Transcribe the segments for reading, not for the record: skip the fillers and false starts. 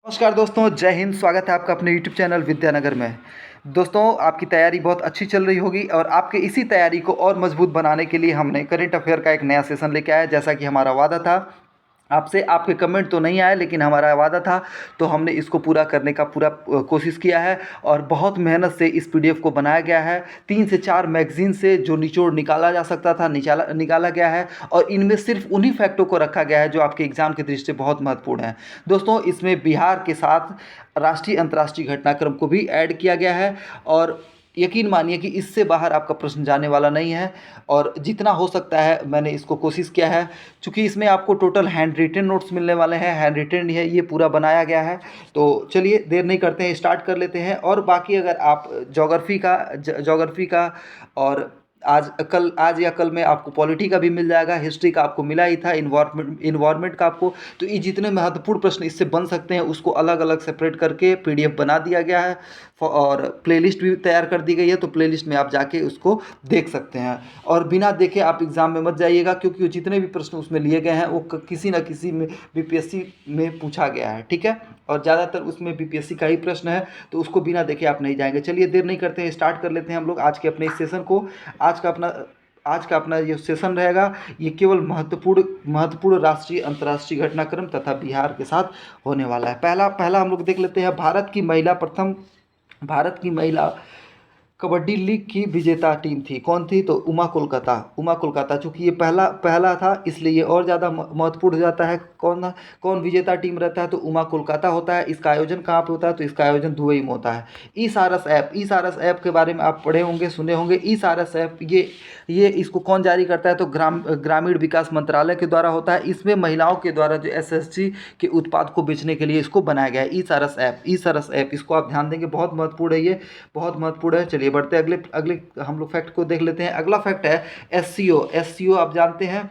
नमस्कार दोस्तों, जय हिंद। स्वागत है आपका अपने यूट्यूब चैनल विद्यानगर में। दोस्तों, आपकी तैयारी बहुत अच्छी चल रही होगी और आपके इसी तैयारी को और मजबूत बनाने के लिए हमने करंट अफेयर का एक नया सेशन लेके आया। जैसा कि हमारा वादा था आपसे, आपके कमेंट तो नहीं आए लेकिन हमारा वादा था, तो हमने इसको पूरा करने का पूरा कोशिश किया है और बहुत मेहनत से इस पीडीएफ को बनाया गया है। 3 से 4 मैगज़ीन से जो निचोड़ निकाला जा सकता था निकाला गया है और इनमें सिर्फ उन्हीं फैक्टों को रखा गया है जो आपके एग्ज़ाम की दृष्टि से बहुत महत्वपूर्ण है। दोस्तों, इसमें बिहार के साथ राष्ट्रीय अंतर्राष्ट्रीय घटनाक्रम को भी ऐड किया गया है और यकीन मानिए कि इससे बाहर आपका प्रश्न जाने वाला नहीं है और जितना हो सकता है मैंने इसको कोशिश किया है। चूँकि इसमें आपको टोटल हैंड रिटेन नोट्स मिलने वाले हैं, हैंड रिटेन है ये पूरा बनाया गया है। तो चलिए देर नहीं करते हैं, स्टार्ट कर लेते हैं। और बाकी अगर आप ज्योग्राफी का और आज या कल में आपको पॉलिटी का भी मिल जाएगा, हिस्ट्री का आपको मिला ही था, इन्वायरमेंट का आपको, तो ये जितने महत्वपूर्ण प्रश्न इससे बन सकते हैं उसको अलग अलग सेपरेट करके पीडीएफ बना दिया गया है और प्लेलिस्ट भी तैयार कर दी गई है। तो प्लेलिस्ट में आप जाके उसको देख सकते हैं और बिना देखे आप एग्ज़ाम में मत जाइएगा, क्योंकि जितने भी प्रश्न उसमें लिए गए हैं वो किसी न किसी में बीपीएससी में पूछा गया है, ठीक है। और ज़्यादातर उसमें बीपीएससी का ही प्रश्न है, तो उसको बिना देखे आप नहीं जाएंगे। चलिए देर नहीं करते हैं, स्टार्ट कर लेते हैं हम लोग आज के अपने इस सेशन को। आज का अपना ये सेशन रहेगा, ये केवल महत्वपूर्ण राष्ट्रीय अंतर्राष्ट्रीय घटनाक्रम तथा बिहार के साथ होने वाला है। पहला हम लोग देख लेते हैं। भारत की महिला कबड्डी लीग की विजेता टीम थी, कौन थी? तो उमा कोलकाता। चूँकि ये पहला था इसलिए ये और ज़्यादा महत्वपूर्ण हो जाता है। कौन विजेता टीम रहता है? तो उमा कोलकाता होता है। इसका आयोजन कहाँ पे होता है? तो इसका आयोजन दुबई में होता है। ई सारस ऐप के बारे में आप पढ़े होंगे, सुने होंगे। ई सारस ऐप ये इसको कौन जारी करता है? तो ग्रामीण विकास मंत्रालय के द्वारा होता है। इसमें महिलाओं के द्वारा जो एसएसजी के उत्पाद को बेचने के लिए इसको बनाया गया है, ई सारस ऐप। इसको आप ध्यान देंगे, बहुत महत्वपूर्ण है, ये बहुत महत्वपूर्ण है। चलिए बढ़ते हैं अगले हम लोग फैक्ट को देख लेते हैं। अगला फैक्ट है एससीओ आप जानते हैं।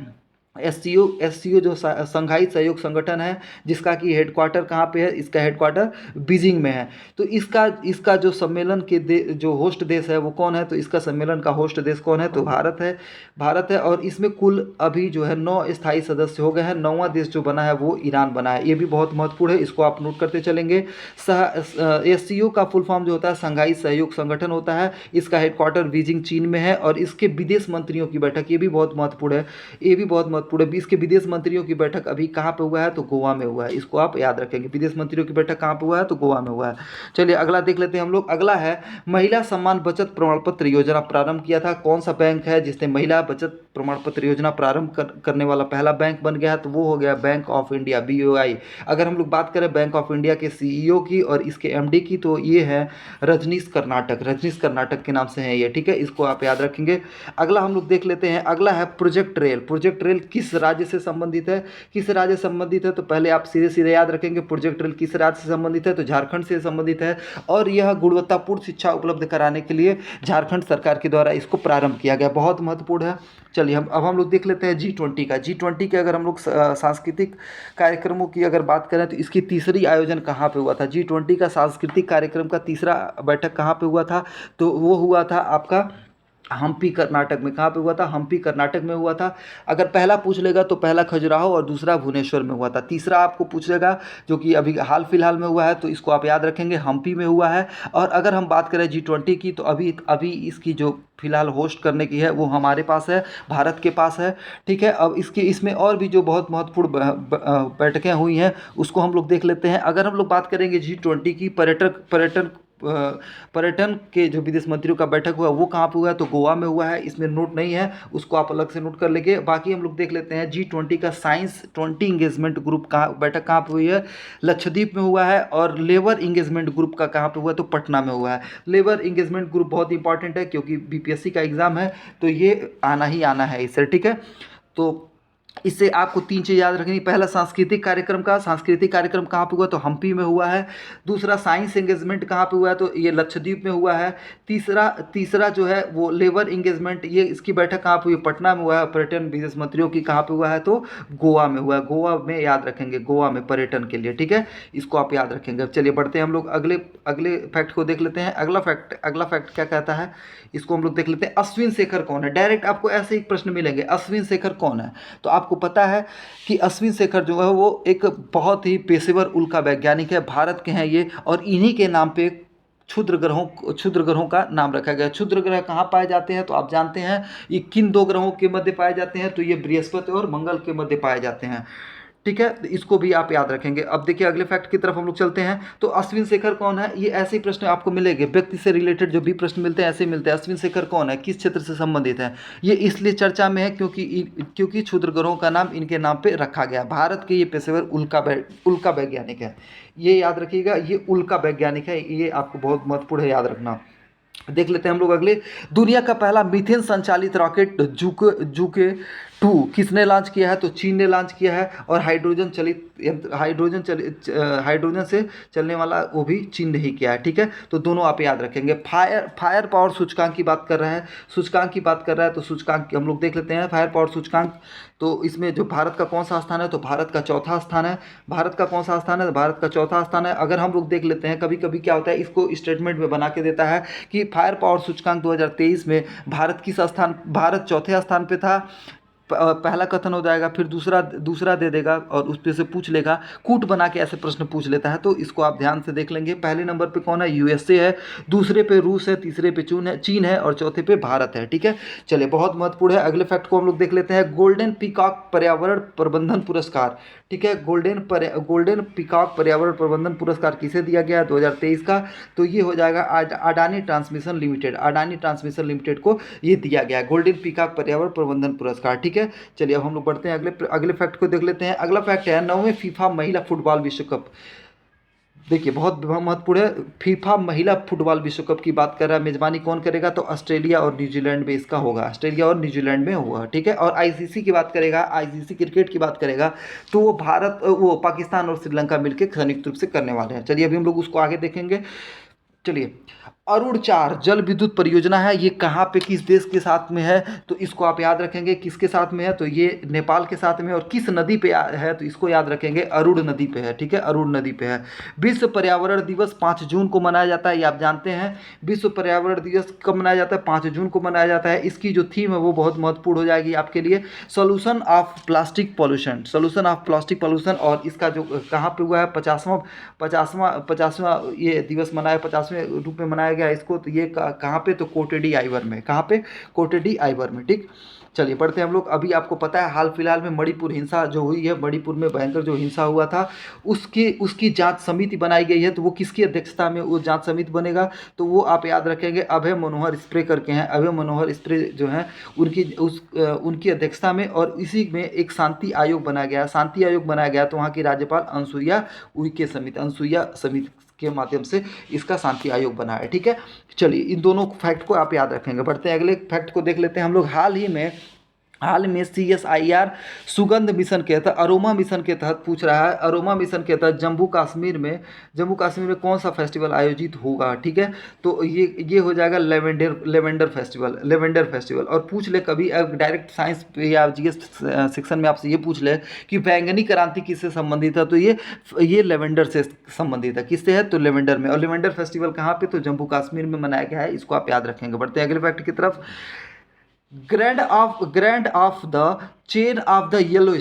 एससीओ जो संघाई सहयोग संगठन है, जिसका कि हेडक्वार्टर कहाँ पे है? इसका हेडक्वार्टर बीजिंग में है। तो इसका जो सम्मेलन के जो होस्ट देश है वो कौन है? तो इसका सम्मेलन का होस्ट देश कौन है? तो भारत है। और इसमें कुल अभी जो है 9 स्थायी सदस्य हो गए हैं। 9वां देश जो बना है वो ईरान बना है। ये भी बहुत महत्वपूर्ण है, इसको आप नोट करते चलेंगे। एससीओ का फुल फॉर्म जो होता है संघाई सहयोग संगठन होता है। इसका हेडक्वार्टर बीजिंग चीन में है और इसके विदेश मंत्रियों की बैठक, ये भी बहुत महत्वपूर्ण है, ये भी बहुत महत्वपूर्ण है। इसके विदेश मंत्रियों की बैठक अभी कहाँ पे हुआ है? तो गोवा में हुआ है। इसको आप याद रखेंगे, विदेश मंत्रियों की बैठक कहाँ पे हुआ है? तो गोवा में हुआ है। चलिए अगला देख लेते हैं हम लोग। अगला है महिला सम्मान बचत प्रमाण पत्र योजना प्रारंभ किया था। कौन सा बैंक है जिसने महिला बचत प्रमाण पत्र योजना प्रारंभ करने वाला पहला बैंक बन गया है? तो वो हो गया बैंक ऑफ इंडिया, BOI। अगर हम लोग बात करें बैंक ऑफ इंडिया के CEO की और इसके MD की, तो ये है रजनीश कर्नाटक के नाम से है ये, ठीक है। इसको आप याद रखेंगे। अगला हम लोग देख लेते हैं। अगला है प्रोजेक्ट रेल किस राज्य से संबंधित है? तो पहले आप सीधे याद रखेंगे, प्रोजेक्ट रेल किस राज्य से संबंधित है? तो झारखंड से संबंधित है और यह गुणवत्तापूर्ण शिक्षा उपलब्ध कराने के लिए झारखंड सरकार के द्वारा इसको प्रारंभ किया गया, बहुत महत्वपूर्ण है। चलिए अब हम लोग देख लेते हैं G20 का। G20 के अगर हम लोग सांस्कृतिक कार्यक्रमों की अगर बात करें तो इसकी तीसरी आयोजन कहाँ पे हुआ था? G20 का सांस्कृतिक कार्यक्रम का तीसरा बैठक कहाँ पे हुआ था? तो वो हुआ था आपका हम्पी कर्नाटक में। कहाँ पे हुआ था? हम्पी कर्नाटक में हुआ था। अगर पहला पूछ लेगा तो पहला खजुराहो और दूसरा भुवनेश्वर में हुआ था। तीसरा आपको पूछेगा जो कि अभी हाल फिलहाल में हुआ है, तो इसको आप याद रखेंगे, हम्पी में हुआ है। और अगर हम बात करें G20 की, तो अभी इसकी जो फिलहाल होस्ट करने की है वो हमारे पास है, भारत के पास है, ठीक है। अब इसमें और भी जो बहुत महत्वपूर्ण बैठकें हुई हैं उसको हम लोग देख लेते हैं। अगर हम लोग बात करेंगे G20 की पर्यटन के जो विदेश मंत्रियों का बैठक हुआ वो कहाँ पे हुआ है? तो गोवा में हुआ है। इसमें नोट नहीं है, उसको आप अलग से नोट कर लेंगे। बाकी हम लोग देख लेते हैं G20 का साइंस 20 इंगेजमेंट ग्रुप बैठक कहाँ पे हुई है? लक्षद्वीप में हुआ है। और लेबर इंगेजमेंट ग्रुप का कहाँ पे हुआ है? तो पटना में हुआ है। लेबर इंगेजमेंट ग्रुप बहुत इंपॉर्टेंट है क्योंकि बीपीएससी का एग्जाम है, तो ये आना ही आना है इससे, ठीक है। तो इससे आपको 3 चीज़ याद रखनी। पहला सांस्कृतिक कार्यक्रम कहाँ पे हुआ? तो हम्पी में हुआ है। दूसरा साइंस एंगेजमेंट कहाँ पे हुआ है? तो ये लक्षद्वीप में हुआ है। तीसरा जो है वो लेबर एंगेजमेंट, ये इसकी बैठक कहाँ पे हुई? पटना में हुआ है। पर्यटन विदेश मंत्रियों की कहाँ पे हुआ है? तो गोवा में हुआ है। गोवा में याद रखेंगे, गोवा में पर्यटन के लिए, ठीक है। इसको आप याद रखेंगे। अब चलिए बढ़ते हैं हम लोग अगले फैक्ट को देख लेते हैं। अगला फैक्ट क्या कहता है इसको हम लोग देख लेते हैं। अश्विन शेखर कौन है? डायरेक्ट आपको ऐसे ही प्रश्न मिलेंगे, अश्विन शेखर कौन है? तो आप आपको पता है कि अश्विन शेखर जो है वो एक बहुत ही पेशेवर उल्का वैज्ञानिक है, भारत के हैं ये, और इन्हीं के नाम पे क्षुद्र ग्रहों का नाम रखा गया। क्षुद्र ग्रह कहाँ पाए जाते हैं तो आप जानते हैं ये किन दो ग्रहों के मध्य पाए जाते हैं, तो ये बृहस्पति और मंगल के मध्य पाए जाते हैं। ठीक है, तो इसको भी आप याद रखेंगे। अब देखिए अगले फैक्ट की तरफ हम लोग चलते हैं। तो अश्विन शेखर कौन है, ये ऐसे ही प्रश्न आपको मिलेंगे, व्यक्ति से रिलेटेड जो भी प्रश्न मिलते हैं ऐसे ही मिलते हैं। अश्विन शेखर कौन है, किस क्षेत्र से संबंधित है, ये इसलिए चर्चा में है क्योंकि क्षुद्र ग्रहों का नाम इनके नाम पे रखा गया। भारत के ये पेशेवर उल्का वैज्ञानिक है, ये याद रखिएगा, ये उल्का वैज्ञानिक है, ये आपको बहुत महत्वपूर्ण है याद रखना। देख लेते हैं हम लोग अगले। दुनिया का पहला मीथेन संचालित रॉकेट जूके 2 किसने लॉन्च किया है, तो चीन ने लॉन्च किया है। और हाइड्रोजन से चलने वाला वो भी चीन ने ही किया है। ठीक है, तो दोनों आप याद रखेंगे। फायर पावर सूचकांक की बात कर रहा है, तो सूचकांक हम लोग देख लेते हैं। फायर पावर सूचकांक, तो इसमें जो भारत का कौन सा स्थान है, तो भारत का चौथा स्थान है। भारत का कौन सा स्थान है, भारत का चौथा स्थान है। अगर हम लोग देख लेते हैं, कभी कभी क्या होता है, इसको स्टेटमेंट में बना के देता है कि फायर पावर सूचकांक 2023 में भारत चौथे स्थान पे था। पहला कथन हो जाएगा, फिर दूसरा दे देगा और उस पे से पूछ लेगा, कूट बना के ऐसे प्रश्न पूछ लेता है, तो इसको आप ध्यान से देख लेंगे। पहले नंबर पे कौन है, यूएसए है, दूसरे पे रूस है, तीसरे पे चीन है और चौथे पे भारत है। ठीक है, चलिए बहुत महत्वपूर्ण है। अगले फैक्ट को हम लोग देख लेते हैं। गोल्डन पीकॉक पर्यावरण प्रबंधन पुरस्कार, ठीक है, गोल्डन पीकॉक पर्यावरण प्रबंधन पुरस्कार किसे दिया गया 2023 का, तो ये हो जाएगा अडानी ट्रांसमिशन लिमिटेड को ये दिया गया है गोल्डन पीकॉक पर्यावरण प्रबंधन पुरस्कार। ठीक है, चलिए अब हम लोग बढ़ते हैं अगले फैक्ट को देख लेते हैं। अगला फैक्ट है 9वें फीफा महिला फुटबॉल विश्व कप। देखिए बहुत महत्वपूर्ण है, फीफा महिला फुटबॉल विश्व कप की बात कर रहा है। मेजबानी कौन करेगा, तो ऑस्ट्रेलिया और न्यूजीलैंड में इसका होगा, ऑस्ट्रेलिया और न्यूजीलैंड में होगा। ठीक है, और आईसीसी की बात करेगा, आईसीसी क्रिकेट की बात करेगा, तो वो पाकिस्तान और श्रीलंका मिलकर संयुक्त रूप से करने वाले हैं। चलिए अभी हम लोग उसको आगे देखेंगे। चलिए, अरुण 4 जल विद्युत परियोजना है, ये कहाँ पे किस देश के साथ में है, तो इसको आप याद रखेंगे, किसके साथ में है, तो ये नेपाल के साथ में है। और किस नदी पे है, तो इसको याद रखेंगे, अरुण नदी पे है। ठीक है, अरुण नदी पे है। विश्व पर्यावरण दिवस 5 जून को मनाया जाता है, ये आप जानते हैं। विश्व पर्यावरण दिवस कब मनाया जाता है, 5 जून को मनाया जाता है। इसकी जो थीम है वो बहुत महत्वपूर्ण हो जाएगी आपके लिए, सोल्यूशन ऑफ प्लास्टिक पॉल्यूशन। और इसका जो कहाँ पे हुआ है, 50वां ये दिवस मनाया, 50वें रूप में मनाया गया इसको, तो ये कहाँ पे, तो कोटेडी आइवर में। कहाँ पे, कोटेडी आइवर में। ठीक, चलिए बढ़ते हैं हम लोग। अभी आपको पता है हाल फिलहाल में मणिपुर हिंसा जो हुई है, मणिपुर में भयंकर जो हिंसा हुआ था, उसकी जांच समिति बनाई गई है। तो वो किसकी अध्यक्षता में वो जांच समिति बनेगा, तो वो आप याद रखेंगे, अभय मनोहर स्प्रे करके हैं, अभय मनोहर स्प्रे जो हैं उनकी अध्यक्षता में। और इसी में एक शांति आयोग बनाया गया, तो वहाँ की राज्यपाल अनसुईया समिति के माध्यम से इसका शांति आयोग बना है। ठीक है, चलिए इन दोनों फैक्ट को आप याद रखेंगे। बढ़ते हैं अगले फैक्ट को देख लेते हैं हम लोग। हाल में CSIR सुगंध मिशन के तहत, अरोमा मिशन के तहत पूछ रहा है, अरोमा मिशन के तहत जम्मू कश्मीर में कौन सा फेस्टिवल आयोजित होगा। ठीक है, तो ये हो जाएगा लेवेंडर फेस्टिवल। और पूछ ले कभी डायरेक्ट साइंस या GS सेक्शन में आपसे ये पूछ ले कि बैंगनी क्रांति किससे संबंधित है, तो ये लेवेंडर से संबंधित है। किससे है, तो लेवेंडर में। और लेवेंडर फेस्टिवल कहाँ पे, तो जम्मू कश्मीर में मनाया गया है, इसको आप याद रखेंगे। बढ़ते हैं अगले फैक्ट की तरफ। Grand of the chain of the yellow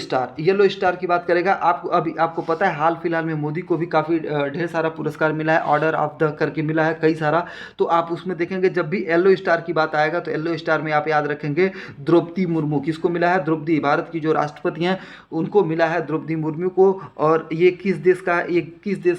star की बात करेगा। आपको पता है हाल फिलहाल में मोदी को भी काफ़ी ढेर सारा पुरस्कार मिला है, ऑर्डर ऑफ द करके मिला है कई सारा। तो आप उसमें देखेंगे जब भी येलो स्टार की बात आएगा, तो येलो स्टार में आप याद रखेंगे द्रौपदी मुर्मू। किसको मिला है, द्रौपदी, भारत की जो राष्ट्रपति हैं उनको मिला है, द्रौपदी मुर्मू को। और ये किस देश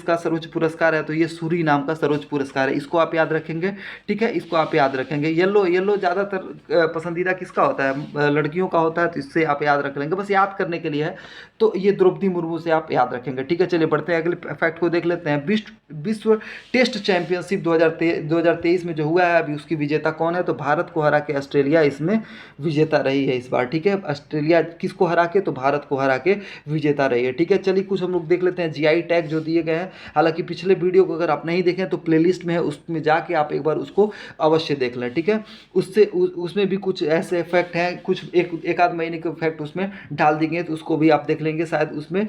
का सर्वोच्च पुरस्कार है, तो ये सूरी नाम का सर्वोच्च पुरस्कार है, इसको आप याद रखेंगे। ठीक है, इसको आप याद रखेंगे। येलो ज़्यादातर पसंदीदा किसका होता है, लड़कियों का होता है, तो इससे आप याद रख लेंगे, बस याद करने के लिए है। तो ये द्रौपदी मुर्मू से आप याद रखेंगे। ठीक है, चलिए बढ़ते हैं अगले फैक्ट को देख लेते हैं। विश्व टेस्ट चैंपियनशिप 2023 में जो हुआ है अभी, उसकी विजेता कौन है, तो भारत को हरा के ऑस्ट्रेलिया इसमें विजेता रही है इस बार। ठीक है, ऑस्ट्रेलिया किसको हरा के, तो भारत को हरा के विजेता रही है। ठीक है, चलिए कुछ हम लोग देख लेते हैं GI टैग जो दिए गए हैं। हालांकि पिछले वीडियो को अगर आप नहीं देखें तो प्लेलिस्ट में है, उसमें जाके आप एक बार उसको अवश्य देख लें। ठीक है, उसमें भी कुछ ऐसे फैक्ट हैं, कुछ एक आध महीने के फैक्ट उसमें डाल देंगे, तो उसको भी आप देख लेंगे। शायद उसमें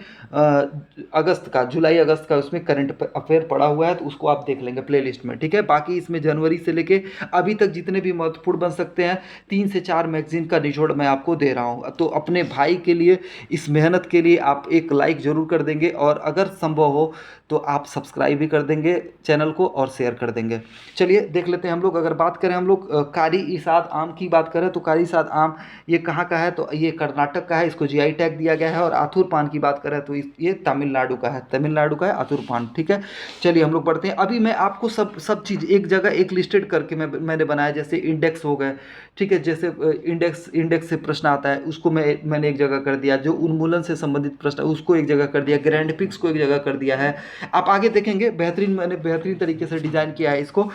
अगस्त का, जुलाई अगस्त का उसमें करंट अफेयर पड़ा हुआ है, तो उसको आप देख लेंगे प्लेलिस्ट में, ठीक है। बाकी इसमें जनवरी से लेके अभी तक जितने भी महत्वपूर्ण बन सकते हैं 3 से 4 मैगजीन का निचोड़ मैं आपको दे रहा हूँ। तो अपने भाई के लिए, इस मेहनत के लिए आप एक लाइक ज़रूर कर देंगे, और अगर संभव हो तो आप सब्सक्राइब भी कर देंगे चैनल को और शेयर कर देंगे। चलिए देख लेते हैं हम लोग। अगर बात करें हम लोग कारी इसाद आम की बात करें, तो कारी इसाद आम ये कहाँ का है, तो ये कर्नाटक का है, इसको जीआई टैग दिया गया है। और आथुर पान की बात करें तो ये तमिलनाडु का है, तमिलनाडु का है आथुर पान, ठीक है। चलिए हम लोग बढ़ते हैं। अभी मैं आपको सब चीज़ एक जगह एक लिस्टेड करके मैंने बनाया, जैसे इंडेक्स हो गए, ठीक है। जैसे इंडेक्स से प्रश्न आता है, उसको मैंने एक जगह कर दिया। जो उन्मूलन से संबंधित प्रश्न है उसको एक जगह कर दिया, ग्रैंड पिक्स को एक जगह कर दिया है। आप आगे देखेंगे मैंने बेहतरीन तरीके से डिजाइन किया है इसको।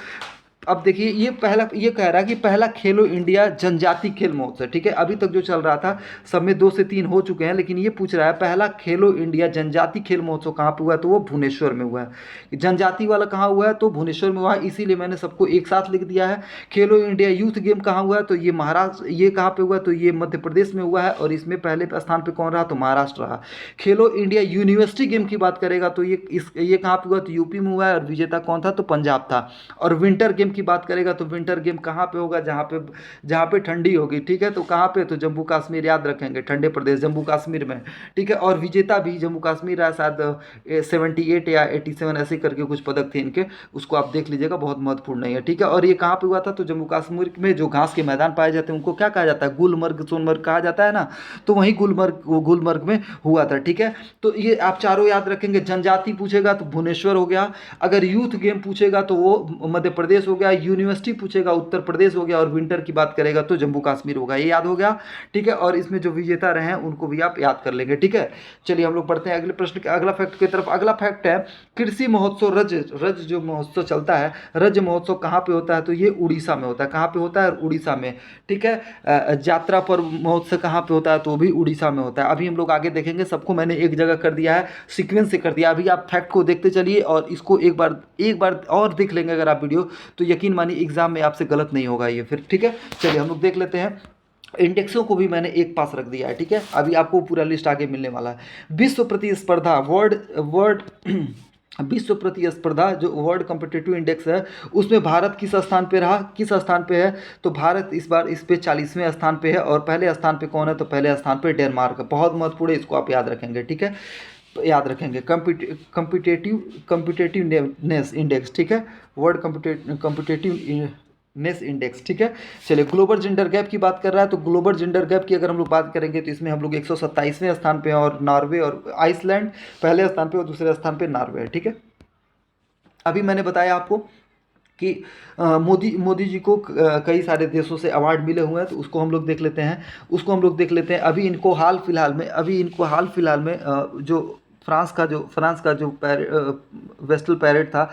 अब देखिए, ये कह रहा है कि पहला खेलो इंडिया जनजाति खेल महोत्सव, ठीक है। अभी तक जो चल रहा था सब में 2 से 3 हो चुके हैं, लेकिन ये पूछ रहा है पहला खेलो इंडिया जनजाति खेल महोत्सव कहाँ पे हुआ है, तो वो भुवनेश्वर में हुआ है। जनजाति वाला कहाँ हुआ है, तो भुवनेश्वर में हुआ है, इसीलिए मैंने सबको एक साथ लिख दिया है। खेलो इंडिया यूथ गेम कहाँ हुआ है, तो ये महाराष्ट्र, ये कहाँ पे हुआ है, तो ये मध्य प्रदेश में हुआ है, और इसमें पहले स्थान पर कौन रहा, तो महाराष्ट्र रहा। खेलो इंडिया यूनिवर्सिटी गेम की बात करेगा तो ये कहाँ पे हुआ, तो यूपी में हुआ है, और विजेता कौन था, तो पंजाब था। और विंटर गेम की बात करेगा तो विंटर गेम कहाँ पे होगा, जहाँ पे ठंडी होगी, ठीक है। तो कहाँ पे, तो जम्मू कश्मीर, याद रखेंगे ठंडे प्रदेश जम्मू कश्मीर में, ठीक है। और विजेता भी जम्मू कश्मीर रहा, शायद 78 या 87 ऐसे करके कुछ पदक थे इनके, उसको आप देख लीजिएगा, बहुत महत्वपूर्ण नहीं है, ठीक है। और ये कहाँ पे हुआ था, तो जम्मू कश्मीर में जो घास के मैदान पाए जाते हैं उनको क्या कहा जाता है, गुलमर्ग सोनमर्ग कहा जाता है ना, तो वहीं गुलमर्ग में हुआ था, ठीक है। तो ये आप चारों याद रखेंगे। जनजाति पूछेगा तो भुवनेश्वर हो गया, अगर यूथ गेम पूछेगा तो वो मध्य प्रदेश हो गया, यूनिवर्सिटी पूछेगा उत्तर प्रदेश हो गया, और विंटर की बात करेगा तो जम्मू कश्मीर होगा। ये याद हो गया, ठीक है। और इसमें जो विजेता रहे हैं उनको भी आप याद कर लेंगे, ठीक है। चलिए हम लोग पढ़ते हैं अगले प्रश्न के, अगला फैक्ट की तरफ। अगला फैक्ट है कृषि महोत्सव रज जो महोत्सव चलता है, रज महोत्सव कहाँ पे होता है, तो ये उड़ीसा में होता है। कहाँ पे होता है, उड़ीसा में, ठीक है। यात्रा पर महोत्सव कहाँ पे होता है, तो भी उड़ीसा में होता है। अभी हम लोग आगे देखेंगे, सबको मैंने एक जगह कर दिया है, सीक्वेंस से कर दिया। अभी आप फैक्ट को देखते चलिए, और इसको एक बार और देख लेंगे अगर आप वीडियो, तो यकीन मानिए एग्जाम में आपसे गलत नहीं होगा ये फिर, ठीक है। चलिए हम लोग देख लेते हैं। इंडेक्सों को भी मैंने एक पास रख दिया है, ठीक है। अभी आपको पूरा लिस्ट आगे मिलने वाला है। विश्व प्रतिस्पर्धा वर्ल्ड विश्व प्रतिस्पर्धा जो वर्ल्ड कॉम्पिटिटिव इंडेक्स है, उसमें भारत किस स्थान पे रहा, किस स्थान पे है, तो भारत इस बार इस पे 40वें स्थान पे है। और पहले स्थान पे कौन है, तो पहले स्थान पे डेनमार्क है। बहुत महत्वपूर्ण है, इसको आप याद रखेंगे, ठीक है। तो याद रखेंगे कॉम्पिटेटिवनेस इंडेक्स, ठीक है, वर्ल्ड कॉम्पिटेटिवनेस इंडेक्स, ठीक है। चलिए ग्लोबल जेंडर गैप की बात कर रहा है, तो ग्लोबल जेंडर गैप की अगर हम लोग बात करेंगे तो इसमें हम लोग 127वें स्थान पे हैं, और नॉर्वे और आइसलैंड पहले स्थान पे और दूसरे स्थान पे नॉर्वे है, ठीक है। अभी मैंने बताया आपको कि मोदी जी को कई सारे देशों से अवार्ड मिले हुए हैं, तो उसको हम लोग देख लेते हैं। अभी इनको हाल फिलहाल में जो फ्रांस का जो वेस्टल पैरेड था,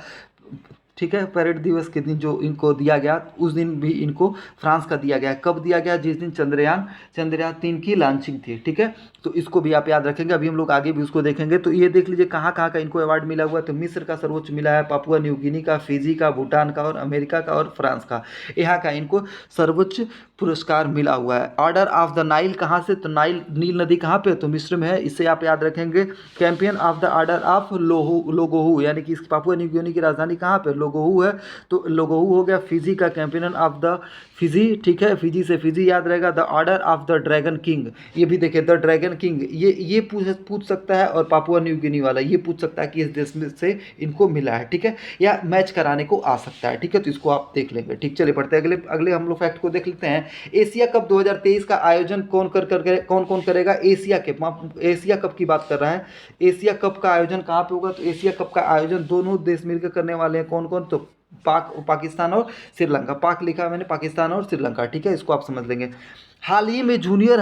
ठीक है, परेड दिवस के दिन जो इनको दिया गया, उस दिन भी इनको फ्रांस का दिया गया। कब दिया गया, जिस दिन चंद्रयान 3 की लॉन्चिंग थी, ठीक है। तो इसको भी आप याद रखेंगे। अभी हम लोग आगे भी उसको देखेंगे। तो ये देख लीजिए कहाँ कहाँ का इनको अवार्ड मिला हुआ है, तो मिस्र का सर्वोच्च मिला है, पापुआ न्यू गिनी का, फिजी का, भूटान का, और अमेरिका का, और फ्रांस का, यहाँ का इनको सर्वोच्च पुरस्कार मिला हुआ है। ऑर्डर ऑफ द नाइल कहाँ से, तो नील नदी कहाँ पे, तो मिस्र में है, इससे आप याद रखेंगे। Champion of the order of लोगोहू, यानी कि पापुआ न्यू गिनी की राजधानी कहाँ पे, लोगोहू है, तो लोगोहू हो गया। फिजी का चैंपियन ऑफ द फिजी, ठीक है, फिजी से फिजी याद रहेगा। The order of the dragon king, ये भी देखिए द ड्रैगन किंग, ये पूछ सकता है। और पापुआ न्यू गिनी वाला ये पूछ सकता है कि इस देश में से इनको मिला है, ठीक है, या मैच कराने को आ सकता है, ठीक है। तो इसको आप देख लेंगे, ठीक। चलिए पढ़ते हैं अगले हम लोग फैक्ट को देख लेते हैं। एशिया कप 2023 का आयोजन कौन कौन करेगा, एशिया कप की बात कर रहा है। एशिया कप का आयोजन कहाँ पे होगा, तो एशिया कप का आयोजन दोनों देश मिलकर करने वाले हैं। कौन कौन, तो पाकिस्तान और श्रीलंका। पाक लिखा है मैंने, पाकिस्तान और श्रीलंका, ठीक है, इसको आप समझ लेंगे। हाल ही में जूनियर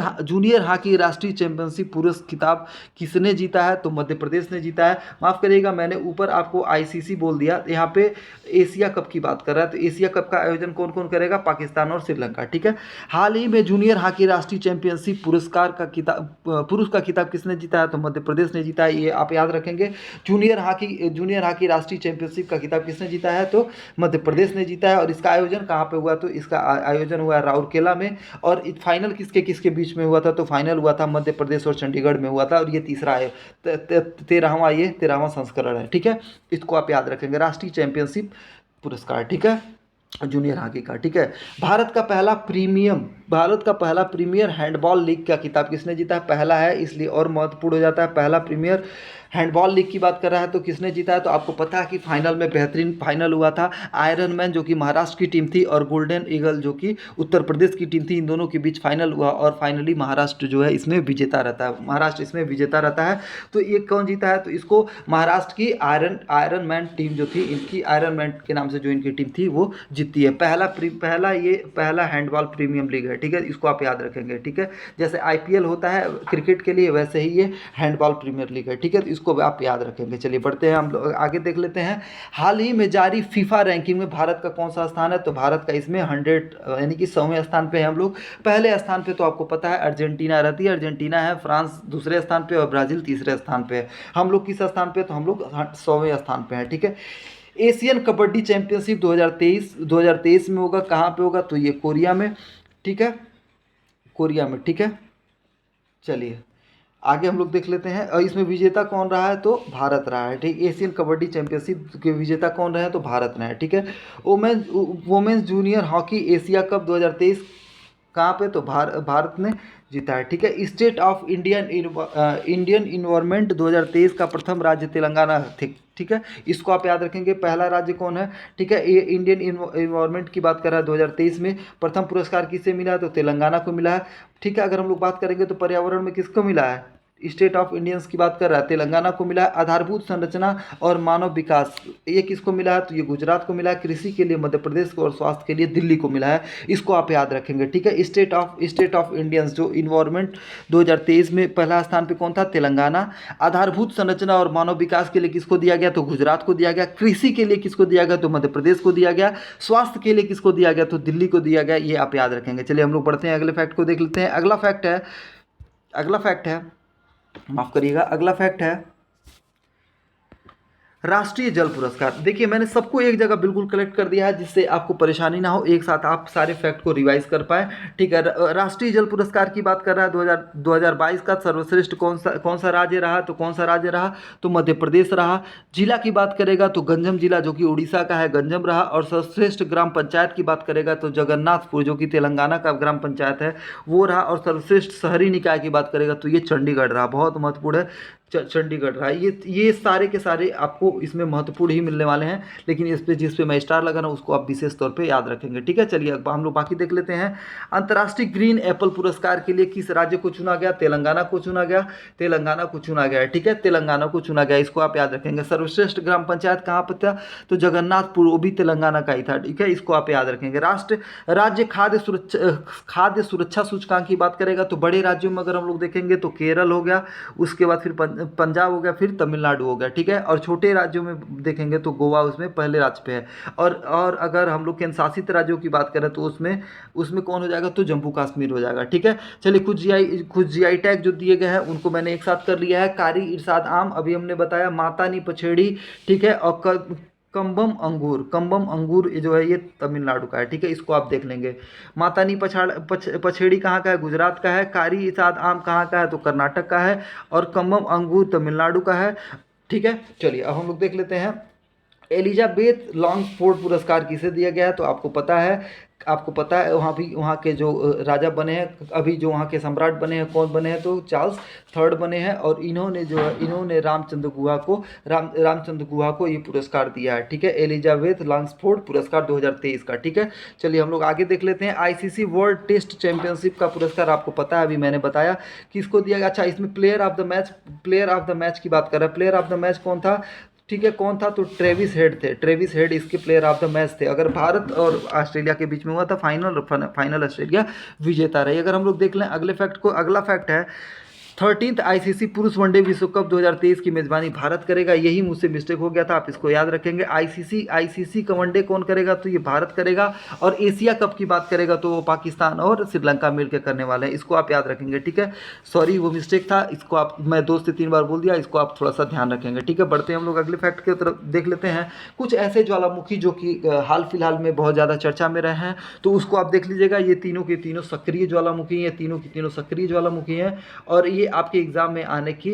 हॉकी राष्ट्रीय चैंपियनशिप पुरुष खिताब किसने जीता है, तो मध्य प्रदेश ने जीता है। माफ़ करिएगा, मैंने ऊपर आपको आईसीसी बोल दिया, यहाँ पे एशिया कप की बात कर रहा है। तो एशिया कप का आयोजन कौन कौन करेगा, पाकिस्तान और श्रीलंका, ठीक है। हाल ही में जूनियर हॉकी राष्ट्रीय चैंपियनशिप पुरुष का खिताब किसने जीता है, तो मध्य प्रदेश ने जीता है, ये आप याद रखेंगे। जूनियर हॉकी राष्ट्रीय चैंपियनशिप का खिताब किसने जीता है, तो मध्य प्रदेश ने जीता है। और इसका आयोजन कहाँ पे हुआ, तो इसका आयोजन हुआ है राउरकेला में। और फाइनल किसके किसके बीच में हुआ था, तो फाइनल हुआ था मध्य प्रदेश और चंडीगढ़ में हुआ था, और ये तीसरा है, 13वां संस्करण है, ठीक है। इसको आप याद रखेंगे, राष्ट्रीय चैंपियनशिप पुरस्कार, ठीक है, जूनियर हॉकी का, ठीक है। भारत का पहला प्रीमियर हैंडबॉल लीग का खिताब किसने जीता है, पहला है इसलिए और महत्वपूर्ण हो जाता है, पहला प्रीमियर हैंडबॉल लीग की बात कर रहा है तो किसने जीता है, तो आपको पता है कि फाइनल में बेहतरीन फाइनल हुआ था, आयरन मैन जो कि महाराष्ट्र की टीम थी और गोल्डन ईगल जो कि उत्तर प्रदेश की टीम थी, इन दोनों के बीच फाइनल हुआ और फाइनली महाराष्ट्र जो है इसमें विजेता रहता है, महाराष्ट्र इसमें विजेता रहता है। तो ये कौन जीता है, तो इसको महाराष्ट्र की आयरन मैन टीम जो थी, इनकी आयरन मैन के नाम से जो इनकी टीम थी वो जीती है। पहला हैंडबॉल प्रीमियम लीग है, ठीक है, इसको आप याद रखेंगे, ठीक है। जैसे आईपीएल होता है क्रिकेट के लिए, वैसे ही ये हैंडबॉल प्रीमियर लीग है, ठीक है, तो इसको आप याद रखेंगे। चलिए बढ़ते हैं, हम लोग आगे देख लेते हैं। हाल ही में जारी फीफा रैंकिंग में भारत का कौन सा स्थान है, तो भारत का इसमें 100 यानी कि 100वें स्थान पे है हम लोग। पहले स्थान पे तो आपको पता है अर्जेंटीना रहती है, अर्जेंटीना है, फ्रांस दूसरे स्थान पे और ब्राज़ील तीसरे स्थान पे है। हम लोग किस स्थान पे, तो हम लोग 100वें स्थान पे हैं, ठीक है। एशियन कबड्डी चैंपियनशिप 2023 में होगा, कहाँ पे होगा, तो ये कोरिया में, ठीक है, कोरिया में, ठीक है। चलिए आगे हम लोग देख लेते हैं, और इसमें विजेता कौन रहा है, तो भारत रहा है, ठीक। एशियन कबड्डी चैंपियनशिप के विजेता कौन रहे हैं, तो भारत रहे हैं, ठीक है। Women's junior hockey Asia cup 2023 कहाँ पे, तो भारत ने जीता है, ठीक है। स्टेट ऑफ इंडियन इन्वायरमेंट 2023 का प्रथम राज्य तेलंगाना थे, ठीक है, इसको आप याद रखेंगे। पहला राज्य कौन है, ठीक है, ये इंडियन इन्वायरमेंट की बात कर रहा है। 2023 में प्रथम पुरस्कार किसे मिला है, तो तेलंगाना को मिला है, ठीक है। अगर हम लोग बात करेंगे तो पर्यावरण में किसको मिला है, स्टेट ऑफ इंडियंस की बात कर रहा है, तेलंगाना को मिला है। आधारभूत संरचना और मानव विकास ये किसको मिला है, तो ये गुजरात को मिला है। कृषि के लिए मध्य प्रदेश को और स्वास्थ्य के लिए दिल्ली को मिला है, इसको आप याद रखेंगे, ठीक है। स्टेट ऑफ इंडियंस जो इन्वायरमेंट 2023 में पहला स्थान पे कौन था, तेलंगाना। आधारभूत संरचना और मानव विकास के लिए किसको दिया गया, तो गुजरात को दिया गया। कृषि के लिए किसको दिया गया, तो मध्य प्रदेश को दिया गया। स्वास्थ्य के लिए किसको दिया गया, तो दिल्ली को दिया गया, ये आप याद रखेंगे। चलिए हम लोग बढ़ते हैं, अगले फैक्ट को देख लेते हैं। अगला फैक्ट है, माफ करिएगा, अगला फैक्ट है राष्ट्रीय जल पुरस्कार। देखिए मैंने सबको एक जगह बिल्कुल कलेक्ट कर दिया है जिससे आपको परेशानी ना हो, एक साथ आप सारे फैक्ट को रिवाइज कर पाए, ठीक है। राष्ट्रीय जल पुरस्कार की बात कर रहा है, 2022 का सर्वश्रेष्ठ कौन सा राज्य रहा, तो कौन सा राज्य रहा, तो मध्य प्रदेश रहा। जिला की बात करेगा तो गंजम जिला जो कि उड़ीसा का है, गंजम रहा। और सर्वश्रेष्ठ ग्राम पंचायत की बात करेगा तो जगन्नाथपुर जो कि तेलंगाना का ग्राम पंचायत है वो रहा। और सर्वश्रेष्ठ शहरी निकाय की बात करेगा तो ये चंडीगढ़ रहा, बहुत महत्वपूर्ण है, चंडीगढ़ रहा। ये सारे के सारे आपको इसमें महत्वपूर्ण ही मिलने वाले हैं, लेकिन इस पे जिस पे मैं स्टार लगा रहा हूँ उसको आप विशेष तौर पे याद रखेंगे, ठीक है। चलिए अब हम लोग बाकी देख लेते हैं। अंतर्राष्ट्रीय ग्रीन एप्पल पुरस्कार के लिए किस राज्य को चुना गया, तेलंगाना को चुना गया, ठीक है, तेलंगाना को चुना गया, इसको आप याद रखेंगे। सर्वश्रेष्ठ ग्राम पंचायत कहाँ पर था, तो जगन्नाथपुर, वो भी तेलंगाना का ही था, ठीक है, इसको आप याद रखेंगे। राज्य खाद्य सुरक्षा सूचकांक की बात करेगा तो बड़े राज्यों में अगर हम लोग देखेंगे तो केरल हो गया, उसके बाद फिर पंजाब हो गया, फिर तमिलनाडु हो गया, ठीक है। और छोटे राज्यों में देखेंगे तो गोवा उसमें पहले राज्य पे है। और अगर हम लोग केंद्र शासित राज्यों की बात करें तो उसमें कौन हो जाएगा, तो जम्मू कश्मीर हो जाएगा, ठीक है। चलिए कुछ जीआई टैग जो दिए गए हैं उनको मैंने एक साथ कर लिया है। कारी इरशाद आम अभी हमने बताया, मातानी पछेड़ी, ठीक है, और कम्बम अंगूर ये जो है ये तमिलनाडु का है, ठीक है, इसको आप देख लेंगे। मातानी पछेड़ी कहाँ का है, गुजरात का है। कारी इसाद आम कहाँ का है, तो कर्नाटक का है। और कम्बम अंगूर तमिलनाडु का है, ठीक है। चलिए अब हम लोग देख लेते हैं एलिजाबेथ लॉन्गफोर्ड पुरस्कार किसे दिया गया है, तो आपको पता है वहाँ के जो राजा बने हैं, अभी जो वहाँ के सम्राट बने हैं, कौन बने हैं, तो चार्ल्स थर्ड बने हैं। और इन्होंने रामचंद्र गुहा को ये पुरस्कार दिया है, ठीक है, एलिजाबेथ लॉन्गफोर्ड पुरस्कार 2023 का, ठीक है। चलिए हम लोग आगे देख लेते हैं। आईसीसी वर्ल्ड टेस्ट चैंपियनशिप का पुरस्कार आपको पता है, अभी मैंने बताया किसको दिया गया। अच्छा, इसमें प्लेयर ऑफ द मैच की बात कर रहा है। प्लेयर ऑफ द मैच कौन था, ठीक है, कौन था, तो ट्रेविस हेड थे। ट्रेविस हेड इसके प्लेयर ऑफ द मैच थे। अगर भारत और ऑस्ट्रेलिया के बीच में हुआ था फाइनल ऑस्ट्रेलिया विजेता रही। अगर हम लोग देख लें अगले फैक्ट को, अगला फैक्ट है 13th आईसीसी पुरुष वनडे विश्व कप 2023 की मेजबानी भारत करेगा। यही मुझसे मिस्टेक हो गया था, आप इसको याद रखेंगे। आईसीसी का वनडे कौन करेगा, तो ये भारत करेगा। और एशिया कप की बात करेगा तो वो पाकिस्तान और श्रीलंका मिलकर करने वाले हैं, इसको आप याद रखेंगे, ठीक है। सॉरी वो मिस्टेक था, इसको आप, मैं 2 से 3 बार बोल दिया, इसको आप थोड़ा सा ध्यान रखेंगे, ठीक है। बढ़ते हैं हम लोग अगले फैक्ट की तरफ, देख लेते हैं कुछ ऐसे ज्वालामुखी जो कि हाल फिलहाल में बहुत ज़्यादा चर्चा में रहे हैं, तो उसको आप देख लीजिएगा। ये तीनों के तीनों सक्रिय ज्वालामुखी हैं, तीनों की तीनों सक्रिय ज्वालामुखी हैं, और ये आपके एग्ज़ाम में आने की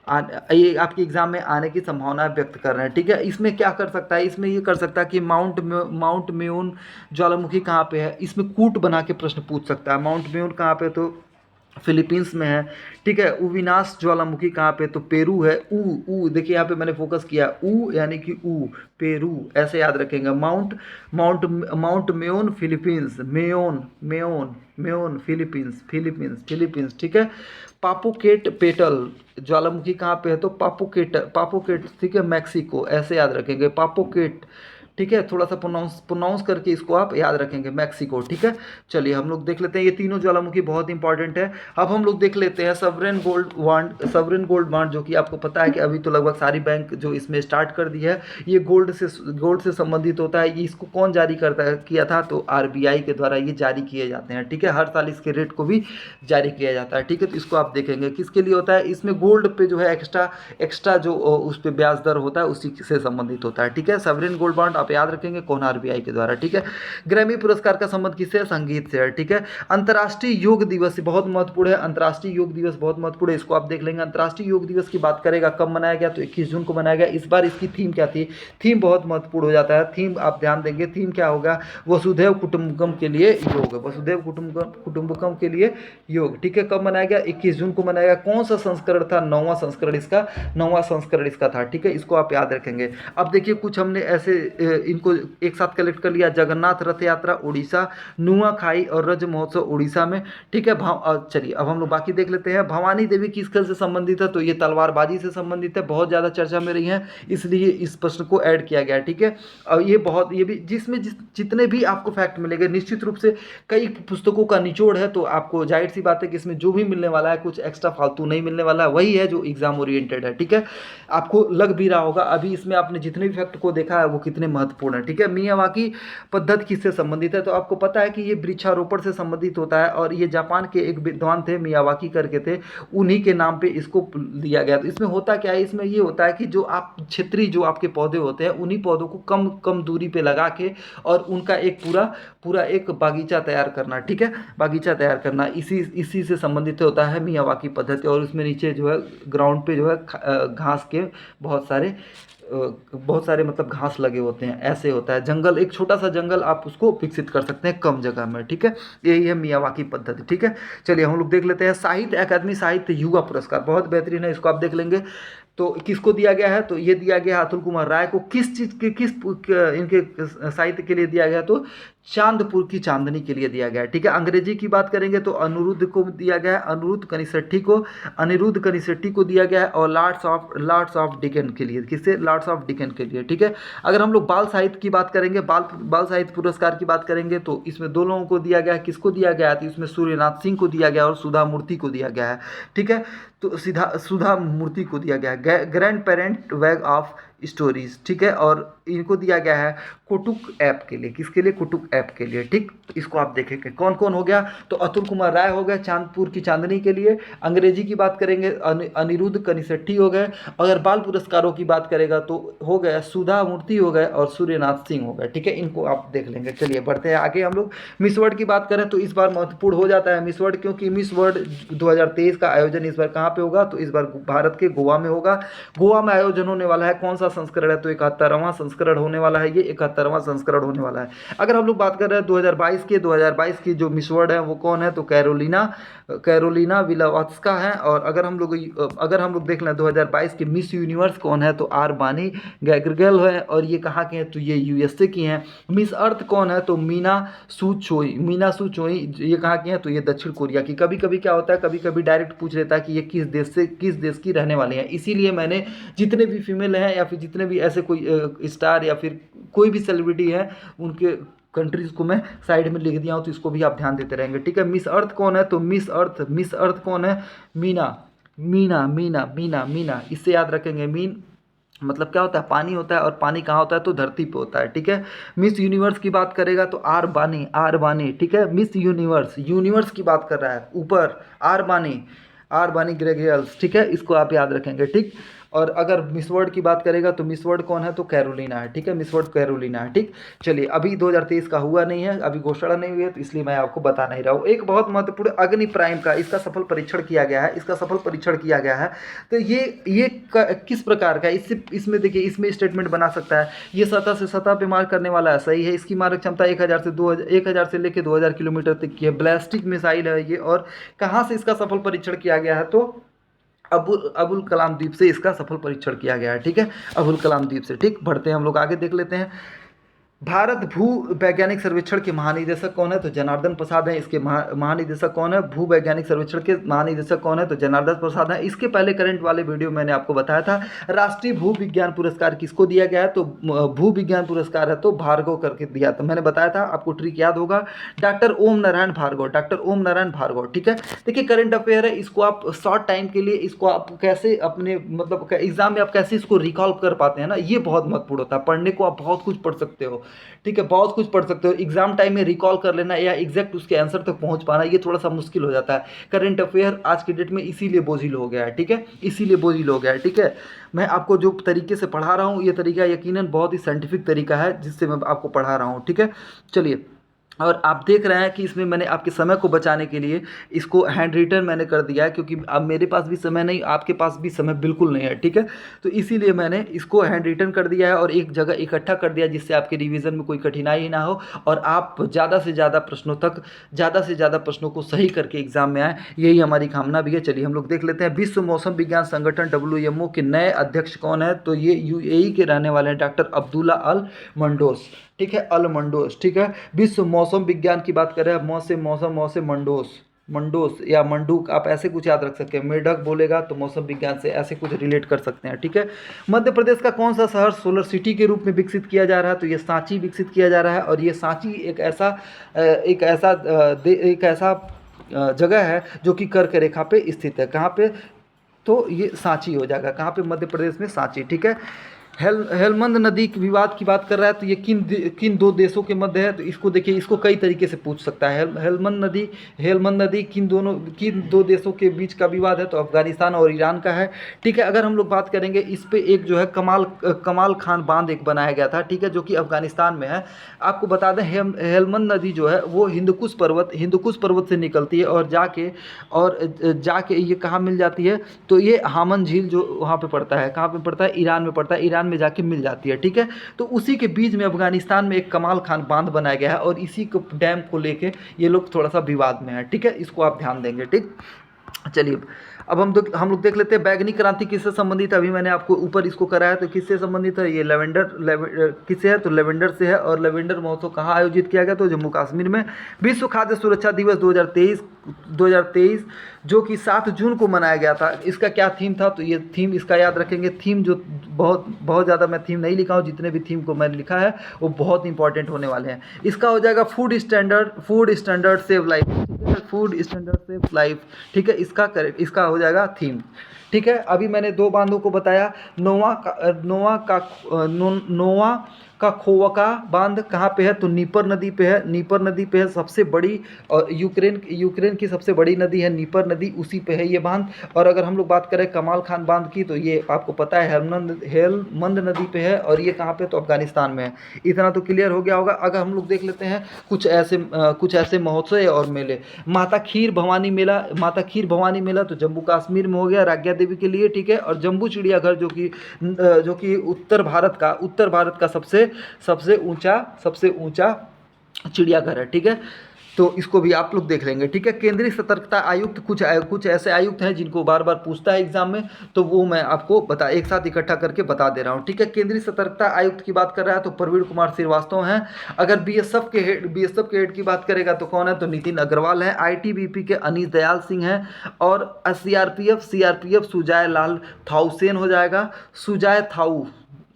ये आपके एग्ज़ाम में आने की संभावना व्यक्त कर रहे हैं, ठीक है। इसमें क्या कर सकता है, इसमें ये कर सकता है कि माउंट मेयोन ज्वालामुखी कहाँ पे है, इसमें कूट बना के प्रश्न पूछ सकता है। माउंट मेयोन कहाँ पे, तो फिलीपींस में है, ठीक है। उविनाश ज्वालामुखी कहाँ पे, तो पेरू है। ऊ देखिए यहाँ पे मैंने फोकस किया, ऊ यानी कि ऊ, पेरू, ऐसे याद रखेंगे। Mount Mayon Philippines, Mayon Philippines, ठीक है। पापोकेट पेटल ज्वालामुखी कहाँ पे है, तो पापोकेट, ठीक है, मैक्सिको, ऐसे याद रखेंगे, पापोकेट, ठीक है। थोड़ा सा प्रोनाउंस करके इसको आप याद रखेंगे, मैक्सिको, ठीक है। चलिए हम लोग देख लेते हैं, ये तीनों ज्वालामुखी बहुत इंपॉर्टेंट है। अब हम लोग देख लेते हैं सवरेन गोल्ड बॉन्ड, जो कि आपको पता है कि अभी तो लगभग सारी बैंक जो इसमें स्टार्ट कर दी है, ये गोल्ड से संबंधित होता है। ये इसको कौन जारी किया था, तो आरबीआई के द्वारा ये जारी किए जाते हैं, ठीक है। हर साल इसके रेट को भी जारी किया जाता है, ठीक है। तो इसको आप देखेंगे किसके लिए होता है, इसमें गोल्ड पे जो है एक्स्ट्रा जो उस पर ब्याज दर होता है उसी से संबंधित होता है, ठीक है। सवरेन गोल्ड बॉन्ड आप याद रखेंगे, कौन, आरबीआई के द्वारा, ठीक है। ग्रैमी पुरस्कार का संबंध किससे, संगीत से है, ठीक है। अंतर्राष्ट्रीय योग दिवस बहुत महत्वपूर्ण है, अंतर्राष्ट्रीय योग दिवस बहुत महत्वपूर्ण है, इसको आप देख लेंगे। अंतर्राष्ट्रीय योग दिवस की बात करेगा, कब मनाया गया, तो 21 जून को मनाया गया। इस बार इसकी थीम क्या थी, थीम बहुत महत्वपूर्ण हो जाता है, थीम आप ध्यान देंगे, थीम क्या होगा, वसुधैव कुटुंबकम के लिए योग, वसुधैव कुटुंबकम के लिए योग, ठीक है। कब मनाया गया, 21 जून को मनाया गया। कौन सा संस्करण था, 9वां संस्करण इसका था, ठीक है। इसको आप याद रखेंगे। अब देखिए कुछ हमने ऐसे इनको एक साथ कलेक्ट कर लिया, जगन्नाथ रथ यात्रा उड़ीसा, नुआखाई और रज महोत्सव उड़ीसा में, ठीक है। चलिए अब हम लोग बाकी देख लेते हैं। भवानी देवी किस खेल से संबंधित है, तो ये तलवारबाजी से संबंधित है, बहुत ज़्यादा चर्चा में रही है, इसलिए इस प्रश्न को ऐड किया गया, ठीक है। और ये भी जिसमें जितने भी आपको फैक्ट मिलेंगे, निश्चित रूप से कई पुस्तकों का निचोड़ है, तो आपको जाहिर सी बात है कि इसमें जो भी मिलने वाला है कुछ एक्स्ट्रा फालतू नहीं मिलने वाला है, वही है जो एग्जाम ओरिएंटेड है, ठीक है। आपको लग भी रहा होगा अभी इसमें आपने जितने भी फैक्ट को देखा है वो कितने महत्वपूर्ण है, ठीक है। मियावाकी पद्धति किससे संबंधित है, तो आपको पता है कि ये वृक्षारोपण से संबंधित होता है, और ये जापान के एक विद्वान थे, मियावाकी करके थे, उन्हीं के नाम पे इसको दिया गया। तो इसमें होता क्या है, इसमें ये होता है कि जो आप क्षेत्रीय जो आपके पौधे होते हैं, उन्हीं पौधों को कम कम दूरी पे लगा के और उनका एक पूरा एक बागीचा तैयार करना, ठीक है। बागीचा तैयार करना इसी से संबंधित होता है मियावाकी पद्धति। और उसमें नीचे जो है ग्राउंड पे जो है घास के बहुत सारे मतलब घास लगे होते हैं, ऐसे होता है। जंगल, एक छोटा सा जंगल आप उसको विकसित कर सकते हैं कम जगह में, ठीक है। यही है मियावाकी पद्धति, ठीक है। चलिए हम लोग देख लेते हैं साहित्य अकादमी साहित्य युवा पुरस्कार, बहुत बेहतरीन है, इसको आप देख लेंगे। तो किसको दिया गया है, तो ये दिया गया अतुल कुमार राय को। किस चीज़ के इनके साहित्य के लिए दिया गया, तो चांदपुर की चांदनी के लिए दिया गया है, ठीक है। अंग्रेजी की बात करेंगे तो अनिरुद्ध को दिया गया है, अनिरुद्ध कनिसेट्टी को दिया गया है, और लॉर्ड्स ऑफ डिकन के लिए, किससे, लॉर्ड्स ऑफ डिकन के लिए, ठीक है। अगर हम लोग बाल साहित्य की बात करेंगे, बाल साहित्य पुरस्कार की बात करेंगे, तो इसमें 2 लोगों को दिया गया है। किसको दिया गया है, तो इसमें सूर्यनाथ सिंह को दिया गया और सुधा मूर्ति को दिया गया है, ठीक है। तो सुधा मूर्ति को दिया गया है ग्रैंड पेरेंट वैग ऑफ स्टोरीज, ठीक है। और इनको दिया गया है कुटुक ऐप के लिए, किसके लिए, कुटुक ऐप के लिए, ठीक। इसको आप देखेंगे कौन कौन हो गया, तो अतुल कुमार राय हो गए चांदपुर की चांदनी के लिए। अंग्रेजी की बात करेंगे अनिरुद्ध कनिसेट्टी हो गए। अगर बाल पुरस्कारों की बात करेगा तो हो गया सुधा मूर्ति हो गए और सूर्यनाथ सिंह हो गए, ठीक है। इनको आप देख लेंगे। चलिए बढ़ते हैं आगे। हम लोग मिस वर्ल्ड की बात करें तो इस बार महत्वपूर्ण हो जाता है मिस वर्ल्ड, क्योंकि मिस वर्ल्ड 2023 का आयोजन इस बार कहाँ पे होगा, तो इस बार भारत के गोवा में होगा। गोवा में आयोजन होने वाला है, कौन सा संस्करण है, तो 71वां संस्करण होने वाला है, ये 71वां संस्करण होने वाला है। अगर हम लोग बात कर रहे हैं 2022 की जो मिस वर्ल्ड है वो कौन है, तो कैरोलिना विलावस्का है। और अगर हम लोग देख लें 2022 की मिस यूनिवर्स कौन है, तो आरबानी गैग्रिगल है, और ये कहाँ के हैं, तो ये यूएसए की हैं। मिस अर्थ कौन है, तो मीना सू चोई, ये कहाँ की हैं, तो ये दक्षिण कोरिया की। कभी कभी क्या होता है, कभी कभी डायरेक्ट पूछ लेता है कि ये किस देश की रहने वाली हैं, इसीलिए मैंने जितने भी फीमेल हैं या फिर जितने भी ऐसे कोई स्टार या फिर कोई भी सेलिब्रिटी है उनके कंट्रीज को मैं साइड में लिख दिया हूँ, तो इसको भी आप ध्यान देते रहेंगे, ठीक है। मिस अर्थ कौन है, तो मिस अर्थ कौन है, मीना, मीना मीना मीना मीना, इससे याद रखेंगे। मीन मतलब क्या होता है, पानी होता है, और पानी कहाँ होता है तो धरती पे होता है, ठीक है। मिस यूनिवर्स की बात करेगा तो आर बानी, आर बानी, ठीक है। मिस यूनिवर्स, यूनिवर्स की बात कर रहा है ऊपर, आर बानी, आर बानी ग्रेगियल्स, ठीक है, इसको आप याद रखेंगे, ठीक। और अगर मिस वर्ल्ड की बात करेगा तो मिस वर्ल्ड कौन है तो कैरोलिना है, ठीक है, मिस वर्ल्ड कैरोलिना है, ठीक। चलिए, अभी 2023 का हुआ नहीं है, अभी घोषणा नहीं हुई है, तो इसलिए मैं आपको बता नहीं रहा हूँ। एक बहुत महत्वपूर्ण अग्नि प्राइम का, इसका सफल परीक्षण किया गया है, इसका सफल परीक्षण किया गया है। तो ये किस प्रकार का, इससे इसमें देखिए, इसमें स्टेटमेंट बना सकता है, ये सतह से सतह पे मार करने वाला है, सही है। इसकी मारक क्षमता 1000 से लेकर 2000 किलोमीटर तक की है, बैलिस्टिक मिसाइल है ये। और कहाँ से इसका सफल परीक्षण किया गया है तो अबुल कलाम द्वीप से इसका सफल परीक्षण किया गया है, ठीक है, अबुल कलाम द्वीप से, ठीक। बढ़ते हैं हम लोग आगे, देख लेते हैं। भारत भू वैज्ञानिक सर्वेक्षण के महानिदेशक कौन है तो जनार्दन प्रसाद है। इसके महानिदेशक कौन है, भू वैज्ञानिक सर्वेक्षण के महानिदेशक कौन है तो जनार्दन प्रसाद है। इसके पहले करंट वाले वीडियो मैंने आपको बताया था, राष्ट्रीय भू विज्ञान पुरस्कार किसको दिया गया है तो भू विज्ञान पुरस्कार है तो भार्गव करके दिया, तो मैंने बताया था, आपको ट्रिक याद होगा, डॉक्टर ओम नारायण भार्गव, डॉक्टर ओम नारायण भार्गव, ठीक है। देखिए, करंट अफेयर है, इसको आप शॉर्ट टाइम के लिए, इसको आप कैसे अपने मतलब एग्जाम में आप कैसे इसको रिकॉल कर पाते हैं ना, ये बहुत महत्वपूर्ण होता है। पढ़ने को आप बहुत कुछ पढ़ सकते हो, ठीक है, बहुत कुछ पढ़ सकते हो, एग्जाम टाइम में रिकॉल कर लेना या एग्जैक्ट उसके आंसर तक पहुंच पाना, ये थोड़ा सा मुश्किल हो जाता है। करंट अफेयर आज की डेट में इसीलिए बोझिल हो गया है, ठीक है, इसीलिए बोझिल हो गया है, ठीक है। मैं आपको जो तरीके से पढ़ा रहा हूँ, ये तरीका यकीनन बहुत ही साइंटिफिक तरीका है जिससे मैं आपको पढ़ा रहा हूँ, ठीक है। चलिए, और आप देख रहे हैं कि इसमें मैंने आपके समय को बचाने के लिए इसको हैंड रिटन मैंने कर दिया है, क्योंकि अब मेरे पास भी समय नहीं, आपके पास भी समय बिल्कुल नहीं है, ठीक है। तो इसीलिए मैंने इसको हैंड रिटन कर दिया है और एक जगह इकट्ठा कर दिया, जिससे आपके रिवीजन में कोई कठिनाई ना हो और आप ज़्यादा से ज़्यादा प्रश्नों तक, ज़्यादा से ज़्यादा प्रश्नों को सही करके एग्जाम में आए, यही हमारी कामना भी है। चलिए, हम लोग देख लेते हैं। विश्व मौसम विज्ञान संगठन WMO के नए अध्यक्ष कौन है तो ये UAE के रहने वाले हैं, डॉक्टर अब्दुल्ला अल मंडोस, ठीक है, अल मंडोस, ठीक है। विश्व मौसम विज्ञान की बात करें, मौसम मंडोस, मंडोस या मंडूक, आप ऐसे कुछ याद रख सकते हैं। मेढक बोलेगा तो मौसम विज्ञान से ऐसे कुछ रिलेट कर सकते हैं, ठीक है। मध्य प्रदेश का कौन सा शहर सोलर सिटी के रूप में विकसित किया जा रहा है तो ये सांची विकसित किया जा रहा है। और ये सांची एक ऐसा जगह है जो कि कर्क रेखा पे स्थित है। कहाँ पे तो ये सांची हो जाएगा, कहाँ पे मध्य प्रदेश में सांची, ठीक है। हेलमंद नदी के विवाद की बात कर रहा है तो ये किन दो देशों के मध्य है तो इसको देखिए, इसको कई तरीके से पूछ सकता है। हेलमंद नदी किन दो देशों के बीच का विवाद है तो अफगानिस्तान और ईरान का है, ठीक है। अगर हम लोग बात करेंगे इस पे, एक जो है कमाल खान बांध एक बनाया गया था, ठीक है, जो कि अफगानिस्तान में है। आपको बता दें, हेलमंद नदी जो है वो हिंदुकुश पर्वत से निकलती है और जाके ये कहाँ मिल जाती है तो ये हामन झील जो वहाँ पे पड़ता है, कहाँ पे पड़ता है, ईरान में पड़ता है, ईरान में जाके मिल जाती है, ठीक है। तो उसी के बीच में अफगानिस्तान में एक कमाल खान बांध बनाया गया है और इसी को डैम को लेके ये लोग थोड़ा सा विवाद में है, ठीक है, इसको आप ध्यान देंगे, ठीक। चलिए, अब हम लोग देख लेते हैं बैगनी क्रांति किससे संबंधित है। अभी मैंने आपको ऊपर इसको कराया तो किससे संबंधित है, ये किससे है तो लेवेंडर से है। और लेवेंडर महोत्सव कहाँ आयोजित किया गया तो जम्मू कश्मीर में। विश्व खाद्य सुरक्षा दिवस 2023 जो कि 7 जून को मनाया गया था, इसका क्या थीम था तो ये थीम इसका याद रखेंगे। थीम जो बहुत ज़्यादा मैं थीम नहीं लिखा हूँ, जितने भी थीम को मैंने लिखा है वो बहुत इंपॉर्टेंट होने वाले हैं। इसका हो जाएगा food standard save life, food standard save life, ठीक है, इसका हो जाएगा थीम, ठीक है। अभी मैंने 2 बांधों को बताया। नोवा का खोवका बांध कहाँ पे है तो नीपर नदी पे है, नीपर नदी पे है सबसे बड़ी, और यूक्रेन की सबसे बड़ी नदी है नीपर नदी, उसी पे है ये बांध। और अगर हम लोग बात करें कमाल खान बांध की तो ये आपको पता है हेलमंद नदी पे है और ये कहाँ पे तो अफगानिस्तान में है। इतना तो क्लियर हो गया होगा। अगर हम लोग देख लेते हैं कुछ ऐसे महोत्सव और मेले। माता खीर भवानी मेला तो जम्मू कश्मीर में हो गया राज्ञा देवी के लिए, ठीक है। और जम्बू चिड़ियाघर जो कि उत्तर भारत का सबसे ऊंचा चिड़ियाघर है, ठीक है। तो इसको भी आप लोग देख लेंगे, ठीक है। केंद्रीय सतर्कता आयुक्त, कुछ ऐसे आयुक्त हैं जिनको बार बार पूछता है एग्जाम में, तो वो मैं आपको एक साथ इकट्ठा करके बता दे रहा हूँ, ठीक है। केंद्रीय सतर्कता आयुक्त की बात कर रहा है तो प्रवीण कुमार श्रीवास्तव हैं। अगर बीएसएफ के हेड की बात करेगा तो कौन है तो नितिन अग्रवाल है। ITBP के अनीस दयाल सिंह हैं। और सीआरपीएफ सुजाय लाल थाउसेन हो जाएगा,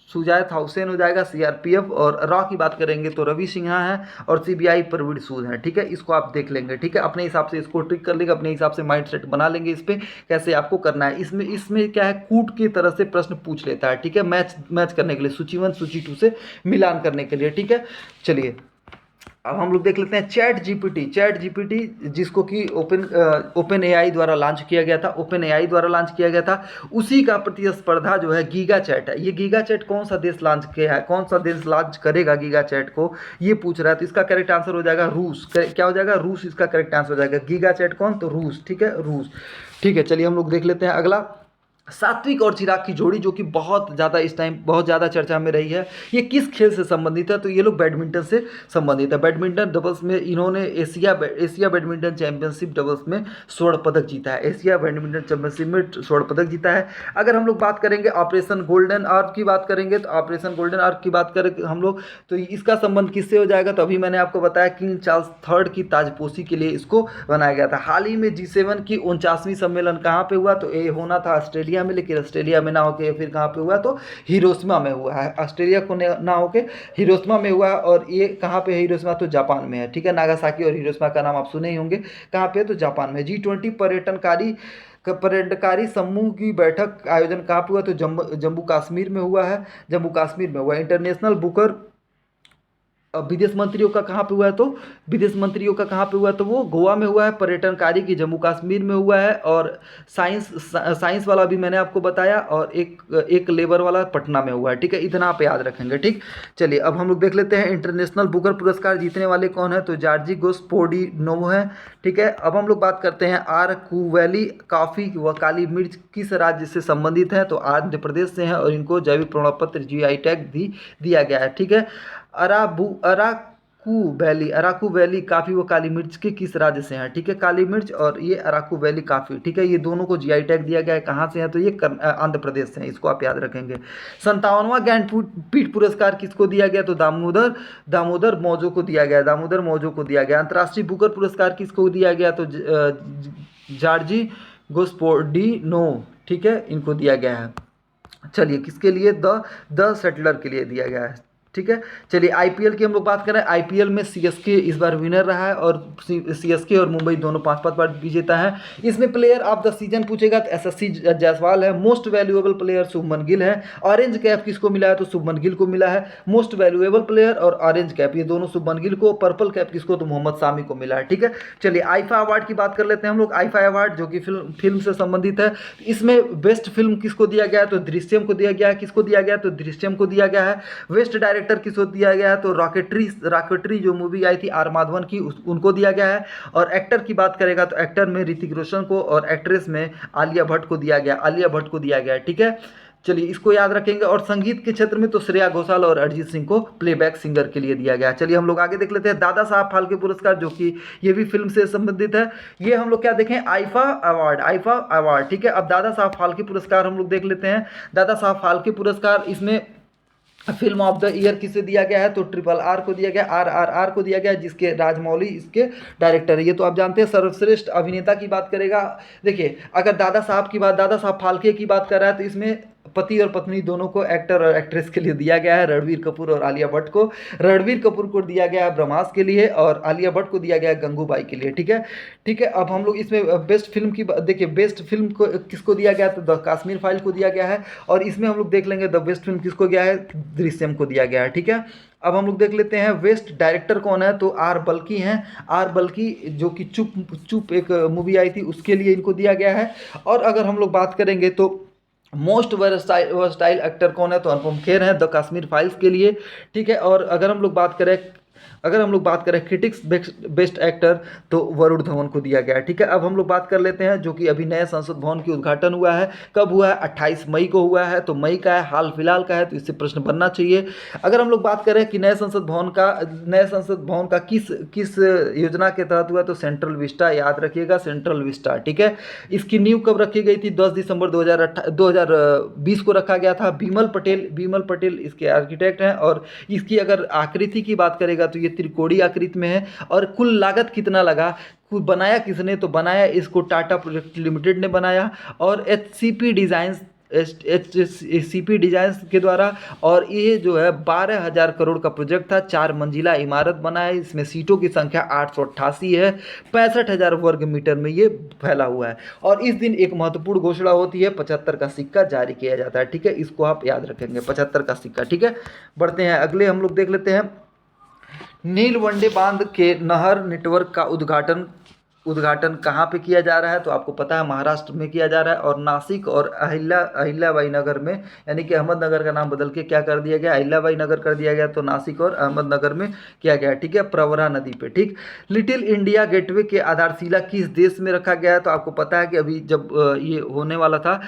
सुजात हुसैन हो जाएगा CRPF, और रॉ की बात करेंगे तो रवि सिन्हा है, और CBI प्रवीण सूद है। ठीक है, इसको आप देख लेंगे। ठीक है, अपने हिसाब से इसको ट्रिक कर लेंगे, अपने हिसाब से माइंड सेट बना लेंगे इस पर कैसे आपको करना है। इसमें इसमें क्या है, कूट की तरह से प्रश्न पूछ लेता है। ठीक है, मैच मैच करने के लिए, सूची 1 सूची 2 से मिलान करने के लिए। ठीक है, चलिए अब हम लोग देख लेते हैं चैट जीपीटी जिसको कि ओपन एआई द्वारा लॉन्च किया गया था, उसी का प्रतिस्पर्धा जो है गीगा चैट है। ये गीगा चैट कौन सा देश लॉन्च किया है, कौन सा देश लॉन्च करेगा गीगा चैट को, ये पूछ रहा है। तो इसका करेक्ट आंसर हो जाएगा रूस। क्या हो जाएगा, रूस इसका करेक्ट आंसर हो जाएगा। गीगा चैट कौन, तो रूस। ठीक है, रूस। ठीक है, चलिए हम लोग देख लेते हैं अगला, सात्विक और चिराग की जोड़ी, जो कि बहुत ज़्यादा इस टाइम बहुत ज़्यादा चर्चा में रही है। ये किस खेल से संबंधित है, तो ये लोग बैडमिंटन से संबंधित है। बैडमिंटन डबल्स में इन्होंने एशिया बैडमिंटन चैंपियनशिप डबल्स में स्वर्ण पदक जीता है। एशिया बैडमिंटन चैंपियनशिप में स्वर्ण पदक जीता है। अगर हम लोग बात करेंगे ऑपरेशन गोल्डन आर्क की बात करेंगे, तो ऑपरेशन गोल्डन आर्क की बात करें हम लोग, तो इसका संबंध किससे हो जाएगा, तो अभी मैंने आपको बताया किंग चार्ल्स थर्ड की ताजपोशी के लिए इसको बनाया गया था। हाल ही में G7 की 49वीं सम्मेलन कहाँ पे हुआ, तो ये होना था ऑस्ट्रेलिया में, लेकिन ऑस्ट्रेलिया में ना होके फिर कहाँ पे हुआ, तो हिरोशिमा में हुआ है। ऑस्ट्रेलिया को ना होके हिरोशिमा में हुआ, और ये कहाँ पे है हिरोशिमा, तो जापान में है। ठीक है, नागासाकी और हिरोशिमा का नाम आप सुने ही होंगे, कहाँ पे, तो जापान में। G20 पर्यटनकारी समूह की बैठक आयोजन कहाँ पे हुआ, तो जम्मू कश्मीर में हुआ है, इंटरनेशनल बुकर विदेश मंत्रियों का कहाँ पे हुआ है, तो वो गोवा में हुआ है। पर्यटनकारी की जम्मू कश्मीर में हुआ है, और साइंस वाला भी मैंने आपको बताया, और एक लेबर वाला पटना में हुआ है। ठीक है, इतना आप याद रखेंगे। ठीक, चलिए अब हम लोग देख लेते हैं इंटरनेशनल बुकर पुरस्कार जीतने वाले कौन है, तो जॉर्जी गोस्पोडिनोव है। ठीक है, अब हम लोग बात करते हैं आरकू वैली कॉफ़ी व काली मिर्च किस राज्य से संबंधित है, तो आंध्र प्रदेश से हैं, और इनको जैविक प्रमाण पत्र GI टैग भी दिया गया है। ठीक है, अराकू वैली काफ़ी व काली मिर्च के किस राज्य से हैं। ठीक है, काली मिर्च और ये अराकू वैली काफ़ी। ठीक है, ये दोनों को GI टैग दिया गया है। कहाँ से है, तो ये आंध्र प्रदेश से हैं, इसको आप याद रखेंगे। 57वां ज्ञानपीठ पुरस्कार किसको दिया गया, तो दामोदर मौजो को दिया गया। अंतर्राष्ट्रीय बुकर पुरस्कार किसको दिया गया, तो जॉर्जी गोस्पोडिनोव। ठीक है, इनको दिया गया है। चलिए किसके लिए, द सेटलर के लिए दिया गया है। ठीक है, चलिए IPL की हम लोग बात करें। IPL में CSK इस बार विनर रहा है, और CSK और मुंबई दोनों 5-5 बार विजेता है। इसमें प्लेयर ऑफ द सीजन पूछेगा तो SSC जायसवाल है। Most valuable player Shubman Gill है। ऑरेंज कैप किसको मिला है, तो शुभमन गिल को मिला है। मोस्ट वैल्यूएबल प्लेयर और ऑरेंज कैप ये दोनों शुभमन गिल को, पर्पल कैप किसको, तो मोहम्मद सामी को मिला है। ठीक है, चलिए आईफा अवार्ड की बात कर लेते हैं हम लोग। आईफा अवार्ड जो कि फिल्म से संबंधित है, इसमें बेस्ट फिल्म किसको दिया गया है, तो दृश्यम को दिया गया है। किसको दिया गया है, तो दृश्यम को दिया गया है। बेस्ट डायरेक्टर किसको दिया गया है, तो रॉकेटरी जो मूवी आई थी आर माधवन की, उनको दिया गया है। और एक्टर की बात करेगा तो एक्टर में ऋतिक रोशन को, और एक्ट्रेस में आलिया भट्ट को दिया गया। ठीक है, चलिए इसको याद रखेंगे। और संगीत के क्षेत्र में तो श्रेया घोषाल और अरिजीत सिंह को प्लेबैक सिंगर के लिए दिया गया। चलिए हम लोग आगे देख लेते हैं दादा साहब फाल्के पुरस्कार, जो कि ये भी फिल्म से संबंधित है। ये हम लोग क्या देखें, आईफा अवार्ड। ठीक है, अब दादा साहब फाल्के पुरस्कार हम लोग देख लेते हैं। दादा साहब फाल्के पुरस्कार, इसमें फिल्म ऑफ द ईयर किसे दिया गया है, तो RRR को दिया गया, RRR को दिया गया, जिसके राजमौली इसके डायरेक्टर है। ये तो आप जानते हैं। सर्वश्रेष्ठ अभिनेता की बात करेगा, देखिए अगर दादा साहब फाल्के की बात कर रहा है, तो इसमें पति और पत्नी दोनों को, एक्टर और एक्ट्रेस के लिए दिया गया है। रणबीर कपूर और आलिया भट्ट को। रणबीर कपूर को दिया गया है ब्रह्मास्त्र के लिए, और आलिया भट्ट को दिया गया है गंगूबाई के लिए। ठीक है, अब हम लोग इसमें बेस्ट फिल्म की देखिए, बेस्ट फिल्म को किसको दिया गया, तो द कश्मीर फाइल को दिया गया है। और इसमें हम लोग देख लेंगे द बेस्ट फिल्म किसको गया है, दृश्यम को दिया गया है। ठीक है, अब हम लोग देख लेते हैं बेस्ट डायरेक्टर कौन है, तो R बल्की हैं। R बल्की जो कि चुप एक मूवी आई थी, उसके लिए इनको दिया गया है। और अगर हम लोग बात करेंगे तो मोस्ट वर्सटाइल एक्टर कौन है, तो अनुपम खेर हैं द कश्मीर फाइल्स के लिए। ठीक है, और अगर हम लोग बात करें क्रिटिक्स बेस्ट एक्टर, तो वरुण धवन को दिया गया है। ठीक है, अब हम लोग बात कर लेते हैं जो कि अभी नए संसद भवन की उद्घाटन हुआ है। कब हुआ है, 28 मई को हुआ है, तो मई का है, हाल फिलहाल का है, तो इससे प्रश्न बनना चाहिए। अगर हम लोग बात करें कि नए संसद भवन का किस योजना के तहत हुआ, तो सेंट्रल विस्टा, याद रखिएगा सेंट्रल विस्टा। ठीक है, इसकी नींव कब रखी गई थी, 10 दिसंबर 2020 को रखा गया था। बिमल पटेल इसके आर्किटेक्ट हैं। और इसकी अगर आकृति की बात करेगा तो ये त्रिकोणीय आकृति में है। और कुल लागत कितना लगा, बनाया किसने, तो बनाया इसको टाटा प्रोजेक्ट लिमिटेड ने बनाया। और HCP डिज़ाइंस HCP डिजाइन के द्वारा। और ये जो है 12,000 करोड़ का प्रोजेक्ट था, 4 मंजिला इमारत बना है, इसमें सीटों की संख्या 888 है, 65,000 वर्ग मीटर में ये फैला हुआ है। और इस दिन एक महत्वपूर्ण घोषणा होती है, 75 का सिक्का जारी किया जाता है, ठीक है, इसको आप याद रखेंगे, 75 का सिक्का, ठीक है। बढ़ते हैं अगले, हम लोग देख लेते हैं नीलवंडे बांध के नहर नेटवर्क का उद्घाटन कहाँ पे किया जा रहा है, तो आपको पता है महाराष्ट्र में किया जा रहा है। और नासिक और अहिल्याबाई नगर में, यानी कि अहमदनगर का नाम बदल के क्या कर दिया गया, अहिल्याबाई नगर कर दिया गया, तो नासिक और अहमदनगर में किया गया, ठीक है, प्रवरा नदी पे, ठीक। लिटिल इंडिया गेटवे के आधारशिला किस देश में रखा गया है, तो आपको पता है कि अभी जब ये होने वाला था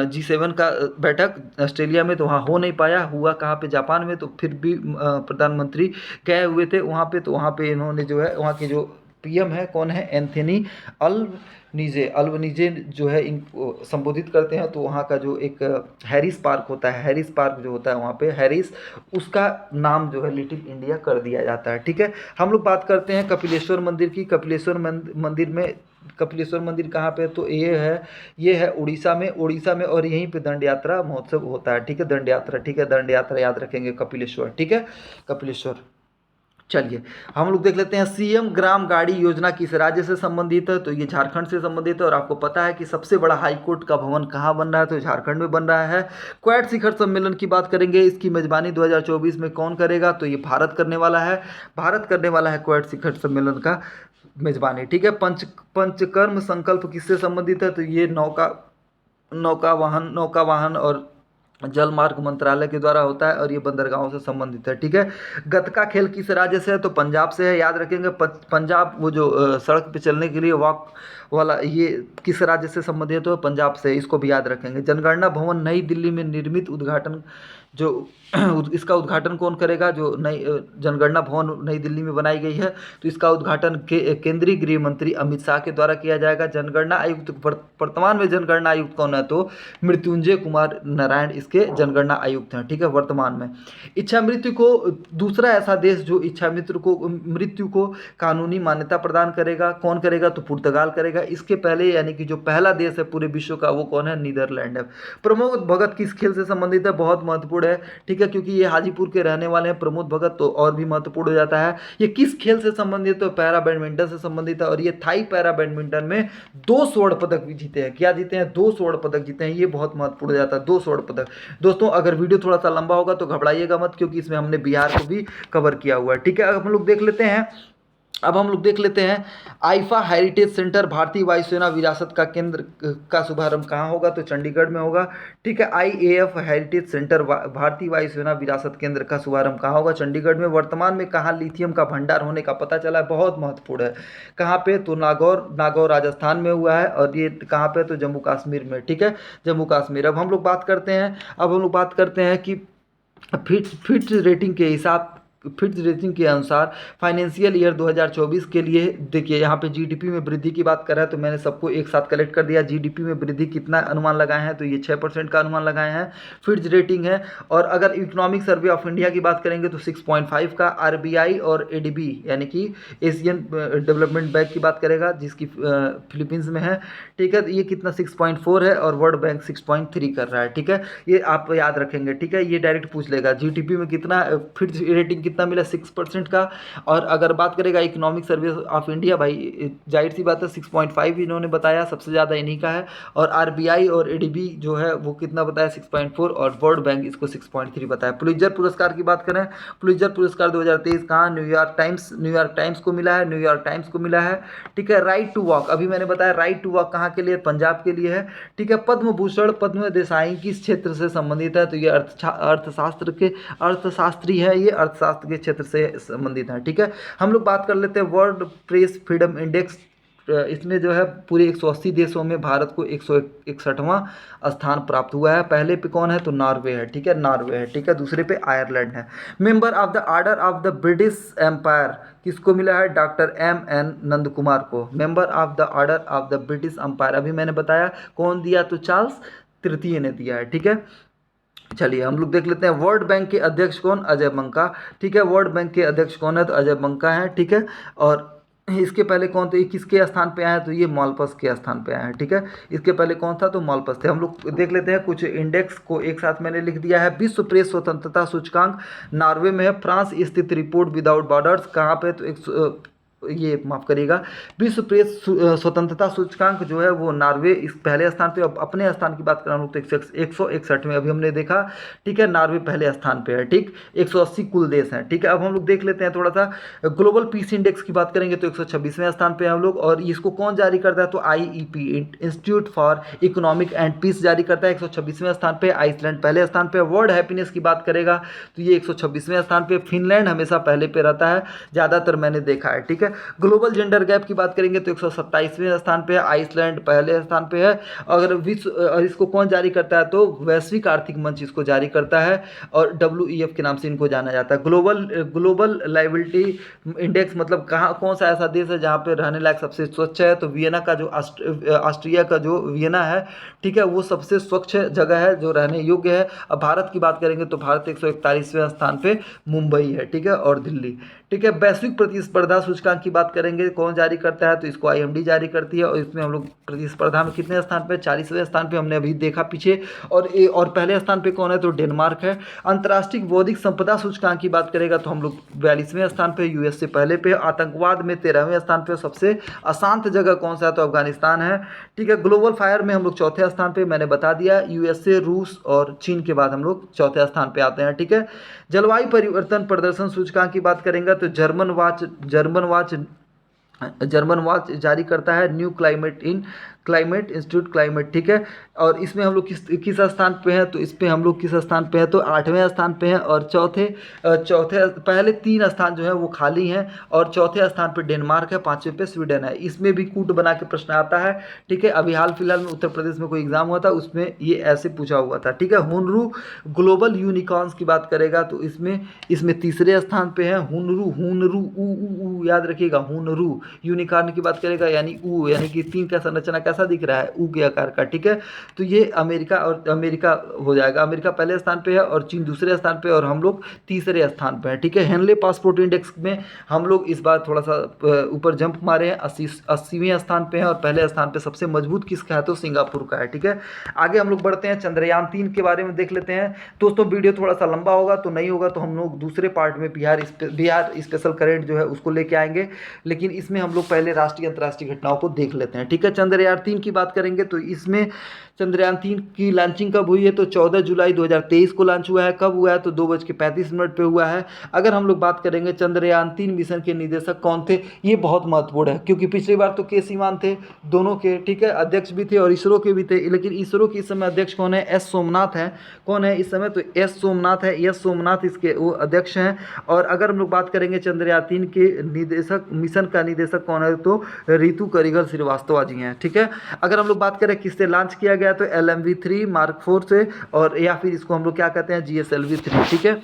G7 का बैठक ऑस्ट्रेलिया में, तो वहाँ हो नहीं पाया, हुआ कहाँ पे, जापान में। तो फिर भी प्रधानमंत्री गए हुए थे वहाँ पे, तो वहाँ पे इन्होंने जो है, वहाँ के जो पीएम है कौन है, एंथनी अल्बनीजे जो है इनको संबोधित करते हैं। तो वहाँ का जो एक हैरिस पार्क होता है, हैरिस पार्क जो होता है वहाँ पे हैरिस, उसका नाम जो है लिटिल इंडिया कर दिया जाता है, ठीक है। हम लोग बात करते हैं कपिलेश्वर मंदिर की। कपिलेश्वर मंदिर कहाँ पे है, तो ये है उड़ीसा में, और यहीं पे दंड यात्रा महोत्सव होता है, ठीक है, दंड यात्रा, ठीक है, दंड यात्रा याद रखेंगे कपिलेश्वर, ठीक है, कपिलेश्वर। चलिए हम लोग देख लेते हैं सीएम ग्राम गाड़ी योजना किस राज्य से संबंधित है, तो ये झारखंड से संबंधित है। और आपको पता है कि सबसे बड़ा हाईकोर्ट का भवन कहाँ बन रहा है, तो झारखंड में बन रहा है। क्वाड शिखर सम्मेलन की बात करेंगे, इसकी मेजबानी 2024 में कौन करेगा, तो ये भारत करने वाला है क्वाड शिखर सम्मेलन का मेजबानी, ठीक है। पंचकर्म संकल्प किससे संबंधित है, तो ये नौका वाहन और जल मार्ग मंत्रालय के द्वारा होता है, और ये बंदरगाहों से संबंधित है, ठीक है। गतका खेल किस राज्य से है, तो पंजाब से है, याद रखेंगे। पंजाब वो जो सड़क पे चलने के लिए वॉक वाला, ये किस राज्य से संबंधित है, तो पंजाब से, इसको भी याद रखेंगे। जनगणना भवन नई दिल्ली में निर्मित उद्घाटन जो इसका उद्घाटन कौन करेगा, जो नई जनगणना भवन नई दिल्ली में बनाई गई है, तो इसका उद्घाटन केंद्रीय गृह मंत्री अमित शाह के द्वारा किया जाएगा। जनगणना आयुक्त वर्तमान में जनगणना आयुक्त कौन है, तो मृत्युंजय कुमार नारायण इसके जनगणना आयुक्त हैं, ठीक है, वर्तमान में। इच्छा मृत्यु को दूसरा ऐसा देश जो इच्छा मृत्यु को कानूनी मान्यता प्रदान करेगा, कौन करेगा, तो पुर्तगाल करेगा। इसके पहले यानी कि जो पहला देश है पूरे विश्व का, वो कौन है, नीदरलैंड है। प्रमोद भगत किस खेल से संबंधित है, बहुत महत्वपूर्ण है, ठीक है, क्योंकि ये हाजीपुर के रहने वाले हैं प्रमोद भगत, तो और भी महत्वपूर्ण हो जाता है। ये किस खेल से संबंधित, तो पैरा बैडमिंटन से संबंधित है। और ये थाई पैरा बैडमिंटन में 2 स्वर्ण पदक भी जीते हैं, क्या जीते हैं, 2 स्वर्ण पदक जीते हैं, ये बहुत महत्वपूर्ण हो जाता है, 2 स्वर्ण पदक। दोस्तों अगर वीडियो थोड़ा सा लंबा होगा तो घबराइएगा मत, क्योंकि इसमें हमने बिहार को भी कवर किया हुआ है, ठीक है। अब हम लोग देख लेते हैं आईफा हेरिटेज सेंटर भारतीय वायुसेना विरासत का केंद्र का शुभारंभ कहाँ होगा, तो चंडीगढ़ में होगा, ठीक है। आईएएफ हेरिटेज सेंटर भारतीय वायुसेना विरासत केंद्र का शुभारंभ कहाँ होगा, चंडीगढ़ में। वर्तमान में कहाँ लिथियम का भंडार होने का पता चला है, बहुत महत्वपूर्ण है, कहाँ पे, तो नागौर राजस्थान में हुआ है। और ये कहाँ पे, तो जम्मू कश्मीर में, ठीक है, जम्मू कश्मीर। अब हम लोग बात करते हैं कि फिच रेटिंग के अनुसार फाइनेंशियल ईयर 2024 के लिए देखिए, यहाँ पे जीडीपी में वृद्धि की बात कर रहा है, तो मैंने सबको एक साथ कलेक्ट कर दिया। जीडीपी में वृद्धि कितना अनुमान लगाए हैं, तो ये 6% का अनुमान लगाए हैं, फिच रेटिंग है। और अगर इकोनॉमिक सर्वे ऑफ इंडिया की बात करेंगे तो 6.5 का, आरबीआई और एडीबी यानी कि एशियन डेवलपमेंट बैंक की बात करेगा, जिसकी फिलीपींस में है, ठीक है, ये कितना 6.4 है, और वर्ल्ड बैंक 6.3 कर रहा है, ठीक है, ये आप याद रखेंगे, ठीक है, ये डायरेक्ट पूछ लेगा जीडीपी में कितना फिच रेटिंग कितना मिला, 6% का। और अगर बात करेगा इकोनॉमिक सर्वे ऑफ इंडिया, भाई जाहिर सी बात है 6.5 इन्होंने बताया, सबसे ज़्यादा इन्हीं का है। और आरबीआई और एडीबी जो है वो कितना बताया, 6.4, और वर्ल्ड बैंक इसको 6.3 बताया। पुलित्जर पुरस्कार की बात करें, पुलित्जर पुरस्कार 2023 कहाँ, न्यूयॉर्क टाइम्स को मिला है, ठीक है। राइट टू वॉक, अभी मैंने बताया राइट टू वॉक कहाँ के लिए, पंजाब के लिए है, ठीक है। पद्म भूषण पद्म देसाई किस क्षेत्र से संबंधित है, तो ये अर्थशास्त्री है, ये अर्थशास्त्र के क्षेत्र से संबंधित है, ठीक है। हम लोग बात कर लेते हैं वर्ल्ड प्रेस फ्रीडम इंडेक्स, इसमें जो है पूरे 180 देशों में भारत को 161वां स्थान प्राप्त हुआ है। पहले पे कौन है, तो नॉर्वे है, ठीक है, दूसरे पे आयरलैंड है। Member of the order of the British Empire किसको मिला है, डॉक्टर एम.एन. नंद कुमार को। Member of the order of the British Empire अभी मैंने बताया कौन दिया, तो चार्ल्स तृतीय ने दिया है, ठीक है। चलिए हम लोग देख लेते हैं वर्ल्ड बैंक के अध्यक्ष कौन, अजय बंका, ठीक है, वर्ल्ड बैंक के अध्यक्ष कौन है, तो अजय बंका है, ठीक है। और इसके पहले कौन थे, किसके स्थान पे आए हैं, तो ये मॉलपस के स्थान पे आए हैं। ठीक है, इसके पहले कौन था, तो मॉलपस थे। हम लोग देख लेते हैं कुछ इंडेक्स को एक साथ मैंने लिख दिया है। विश्व प्रेस स्वतंत्रता सूचकांक नॉर्वे में है। फ्रांस स्थित रिपोर्ट विदाउट बॉर्डर्स कहाँ पे, तो ये माफ़ करिएगा, विश्व प्रेस स्वतंत्रता सूचकांक जो है वो नॉर्वे इस पहले स्थान पे। अब अपने स्थान की बात करें हम लोग तो 161 में अभी हमने देखा। ठीक है, नॉर्वे पहले स्थान पे है। ठीक, 180 कुल देश हैं। ठीक है, अब हम लोग देख लेते हैं थोड़ा सा ग्लोबल पीस इंडेक्स की बात करेंगे तो 126वें स्थान पे हैं हम लोग। और इसको कौन जारी करता है, तो IEP institute for economic and peace जारी करता है। 126वें स्थान पे। आइसलैंड पहले स्थान पे। वर्ल्ड हैप्पीनेस की बात करेगा तो ये 126वें स्थान पे। फिनलैंड हमेशा पहले पे रहता है, ज़्यादातर मैंने देखा है। ठीक है, ग्लोबल जेंडर गैप की बात करेंगे तो 127वें स्थान पे है। आइसलैंड पहले स्थान पे है। अगर इसको कौन जारी करता है, तो वैश्विक आर्थिक मंच इसको जारी करता है और WEF के नाम से इनको जाना जाता है। ग्लोबल लाइबिलिटी इंडेक्स मतलब कहाँ, कौन सा ऐसा देश है जहाँ पे रहने लायक सबसे स्वच्छ है, तो वियना का जो ऑस्ट्रिया का जो वियना है, ठीक है, वो सबसे स्वच्छ जगह है जो रहने योग्य है। अब भारत की बात करेंगे तो भारत 141वें स्थान पे मुंबई है। ठीक है, और दिल्ली। ठीक है, वैश्विक प्रतिस्पर्धा सूचकांक की बात करेंगे कौन जारी करता है, तो इसको IMD जारी करती है। और इसमें हम लोग प्रतिस्पर्धा में कितने स्थान पे, 40वें स्थान पे हमने अभी देखा पीछे। और पहले स्थान पे कौन है, तो डेनमार्क है। अंतर्राष्ट्रीय बौद्धिक संपदा सूचकांक की बात करेगा तो हम लोग 42वें स्थान पे, US से पहले पे। आतंकवाद में 13वें स्थान पे। सबसे अशांत जगह कौन सा है, तो अफगानिस्तान है। ठीक है, ग्लोबल फायर में हम लोग चौथे स्थान पे, मैंने बता दिया। USA, रूस और चीन के बाद हम लोग चौथे स्थान पे आते हैं। ठीक है, जलवायु परिवर्तन प्रदर्शन सूचकांक की बात करेंगे तो जर्मन वॉच जारी करता है। New climate institute climate. ठीक है, और इसमें हम लोग किस स्थान पे हैं, तो इस पे हम लोग किस स्थान पे हैं, तो 8वें स्थान पे हैं। और चौथे पहले 3 स्थान जो है वो खाली हैं और चौथे स्थान पे डेनमार्क है, 5वें पे स्वीडन है। इसमें भी कूट बना के प्रश्न आता है। ठीक है, अभी हाल फिलहाल में उत्तर प्रदेश में कोई एग्जाम हुआ था, उसमें ये ऐसे पूछा हुआ था। ठीक है, हुनरू ग्लोबल यूनिकॉर्न्स की बात करेगा तो इसमें तीसरे स्थान पे है। हुनरू ऊ याद रखिएगा, हुनरू। यूनिकॉर्न की बात करेगा यानी यानी कि 3 का संरचना कैसा दिख रहा है, के आकार का। ठीक है, तो ये अमेरिका हो जाएगा। अमेरिका पहले स्थान पे है और चीन दूसरे स्थान पे और हम लोग तीसरे स्थान पे हैं। ठीक है, हेनले पासपोर्ट इंडेक्स में हम लोग इस बार थोड़ा सा ऊपर जंप मारे हैं, 80वें स्थान पे हैं। और पहले स्थान पे सबसे मजबूत किसका है, तो सिंगापुर का है। ठीक है, आगे हम लोग बढ़ते हैं, चंद्रयान 3 के बारे में देख लेते हैं। दोस्तों वीडियो थोड़ा सा लंबा होगा तो नहीं होगा, तो हम लोग दूसरे पार्ट में बिहार स्पेशल करंट जो है उसको लेके आएंगे, लेकिन इसमें हम लोग पहले राष्ट्रीय अंतर्राष्ट्रीय घटनाओं को देख लेते हैं। ठीक है, चंद्रयान 3 की बात करेंगे तो इसमें चंद्रयान 3 की लॉन्चिंग कब हुई है, तो 14 जुलाई 2023 को लॉन्च हुआ है। कब हुआ है, तो 2:35 पे हुआ है। अगर हम लोग बात करेंगे चंद्रयान 3 मिशन के निदेशक कौन थे, ये बहुत महत्वपूर्ण है क्योंकि पिछली बार तो के सीवान थे दोनों के। ठीक है, अध्यक्ष भी थे और इसरो के भी थे, लेकिन इसरो के इस समय अध्यक्ष कौन है, एस सोमनाथ है। कौन है इस समय, तो एस सोमनाथ है। एस सोमनाथ इसके वो अध्यक्ष हैं। और अगर हम लोग बात करेंगे चंद्रयान 3 के निदेशक मिशन का निदेशक कौन है, तो रितु करिगल श्रीवास्तव जी हैं। ठीक है, अगर हम लोग बात करें किससे लॉन्च किया गया, तो LMV-3 Mark 4 से, और या फिर इसको हम लोग क्या कहते हैं, GSLV-3। ठीक है,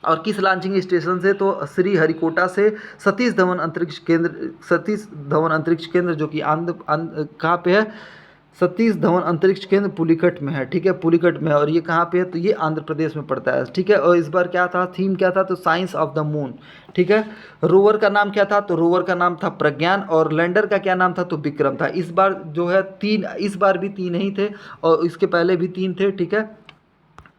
और किस लॉन्चिंग स्टेशन से, तो श्री हरिकोटा से। सतीश धवन अंतरिक्ष केंद्र जो कि कहाँ पे है, सतीश धवन अंतरिक्ष केंद्र पुलिकट में है। ठीक है, पुलिकट में है। और ये कहाँ पे है, तो ये आंध्र प्रदेश में पड़ता है। ठीक है, और इस बार क्या था, थीम क्या था, तो साइंस ऑफ द मून। ठीक है, रोवर का नाम क्या था, तो रोवर का नाम था प्रज्ञान। और लैंडर का क्या नाम था, तो विक्रम था। इस बार जो है 3, इस बार भी 3 ही थे और इसके पहले भी 3 थे। ठीक है,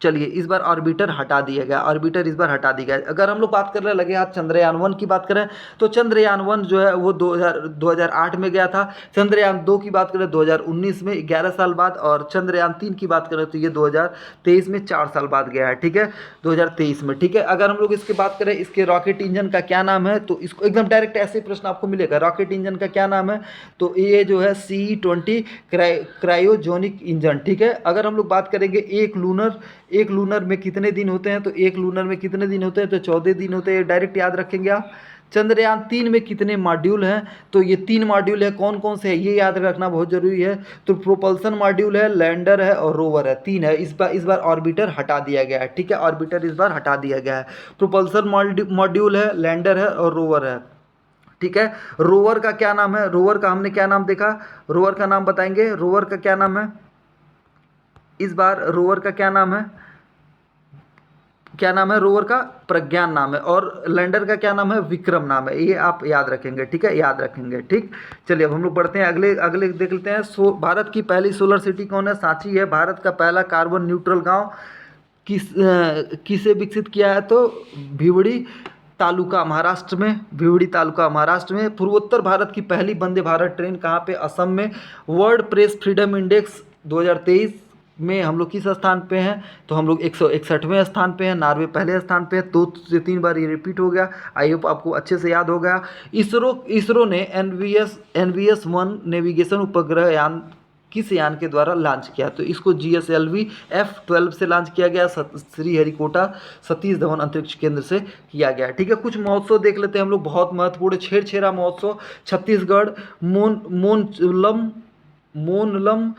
चलिए इस बार ऑर्बिटर हटा दिया गया, ऑर्बिटर इस बार हटा दिया गया। अगर हम लोग बात करने लगे आज चंद्रयान 1 की बात करें तो चंद्रयान 1 जो है वो 2008 में गया था। चंद्रयान 2 की बात करें 2019 में 11 साल बाद। और चंद्रयान 3 की बात करें तो ये 2023 में 4 साल बाद गया है। ठीक है, 2023 में। ठीक है, अगर हम लोग इसकी बात करें इसके रॉकेट इंजन का क्या नाम है, तो इसको एकदम डायरेक्ट ऐसे प्रश्न आपको मिलेगा, रॉकेट इंजन का क्या नाम है, तो ये जो है CE-20 क्रायोजेनिक इंजन। ठीक है, अगर हम लोग बात करेंगे एक लूनर में कितने दिन होते हैं, तो एक लूनर में कितने दिन होते हैं, तो 14 दिन होते हैं। डायरेक्ट याद रखेंगे आप। चंद्रयान 3 में कितने मॉड्यूल हैं, तो ये 3 मॉड्यूल है। कौन कौन से है ये याद रखना बहुत जरूरी है। तो प्रोपल्सन मॉड्यूल है, लैंडर है और रोवर है, 3 है। इस बार ऑर्बिटर हटा दिया गया है। ठीक है, ऑर्बिटर इस बार हटा दिया गया है। प्रोपल्सन मॉड्यूल है, लैंडर है और रोवर है। ठीक है, रोवर का क्या नाम है, रोवर का हमने क्या नाम देखा, रोवर का नाम बताएंगे, रोवर का क्या नाम है, इस बार रोवर का क्या नाम है, क्या नाम है रोवर का? प्रज्ञान नाम है। और लैंडर का क्या नाम है? विक्रम नाम है। ये आप याद रखेंगे, ठीक है, याद रखेंगे, ठीक। चलिए अब हम लोग बढ़ते हैं, अगले अगले देख लेते हैं। भारत की पहली सोलर सिटी कौन है? सांची है। भारत का पहला कार्बन न्यूट्रल गांव किसे विकसित किया है? तो भिवड़ी तालुका महाराष्ट्र में, भिवड़ी तालुका महाराष्ट्र में। पूर्वोत्तर भारत की पहली वंदे भारत ट्रेन कहाँ पे? असम में। वर्ल्ड प्रेस फ्रीडम इंडेक्स 2023 में हम लोग किस स्थान पे हैं? तो हम लोग 161वें स्थान पे हैं। नॉर्वे पहले स्थान पे है। 2 से 3 बार ये रिपीट हो गया। आई होप आपको अच्छे से याद हो गया। इसरो ने NVS-1 नेविगेशन उपग्रह यान किस यान के द्वारा लॉन्च किया? तो इसको GSLV F-12 से लॉन्च किया गया। श्रीहरिकोटा सतीश धवन अंतरिक्ष केंद्र से किया गया, ठीक है। कुछ महोत्सव देख लेते हैं हम लोग, बहुत महत्वपूर्ण। छेरछेरा महोत्सव छत्तीसगढ़। मोनलम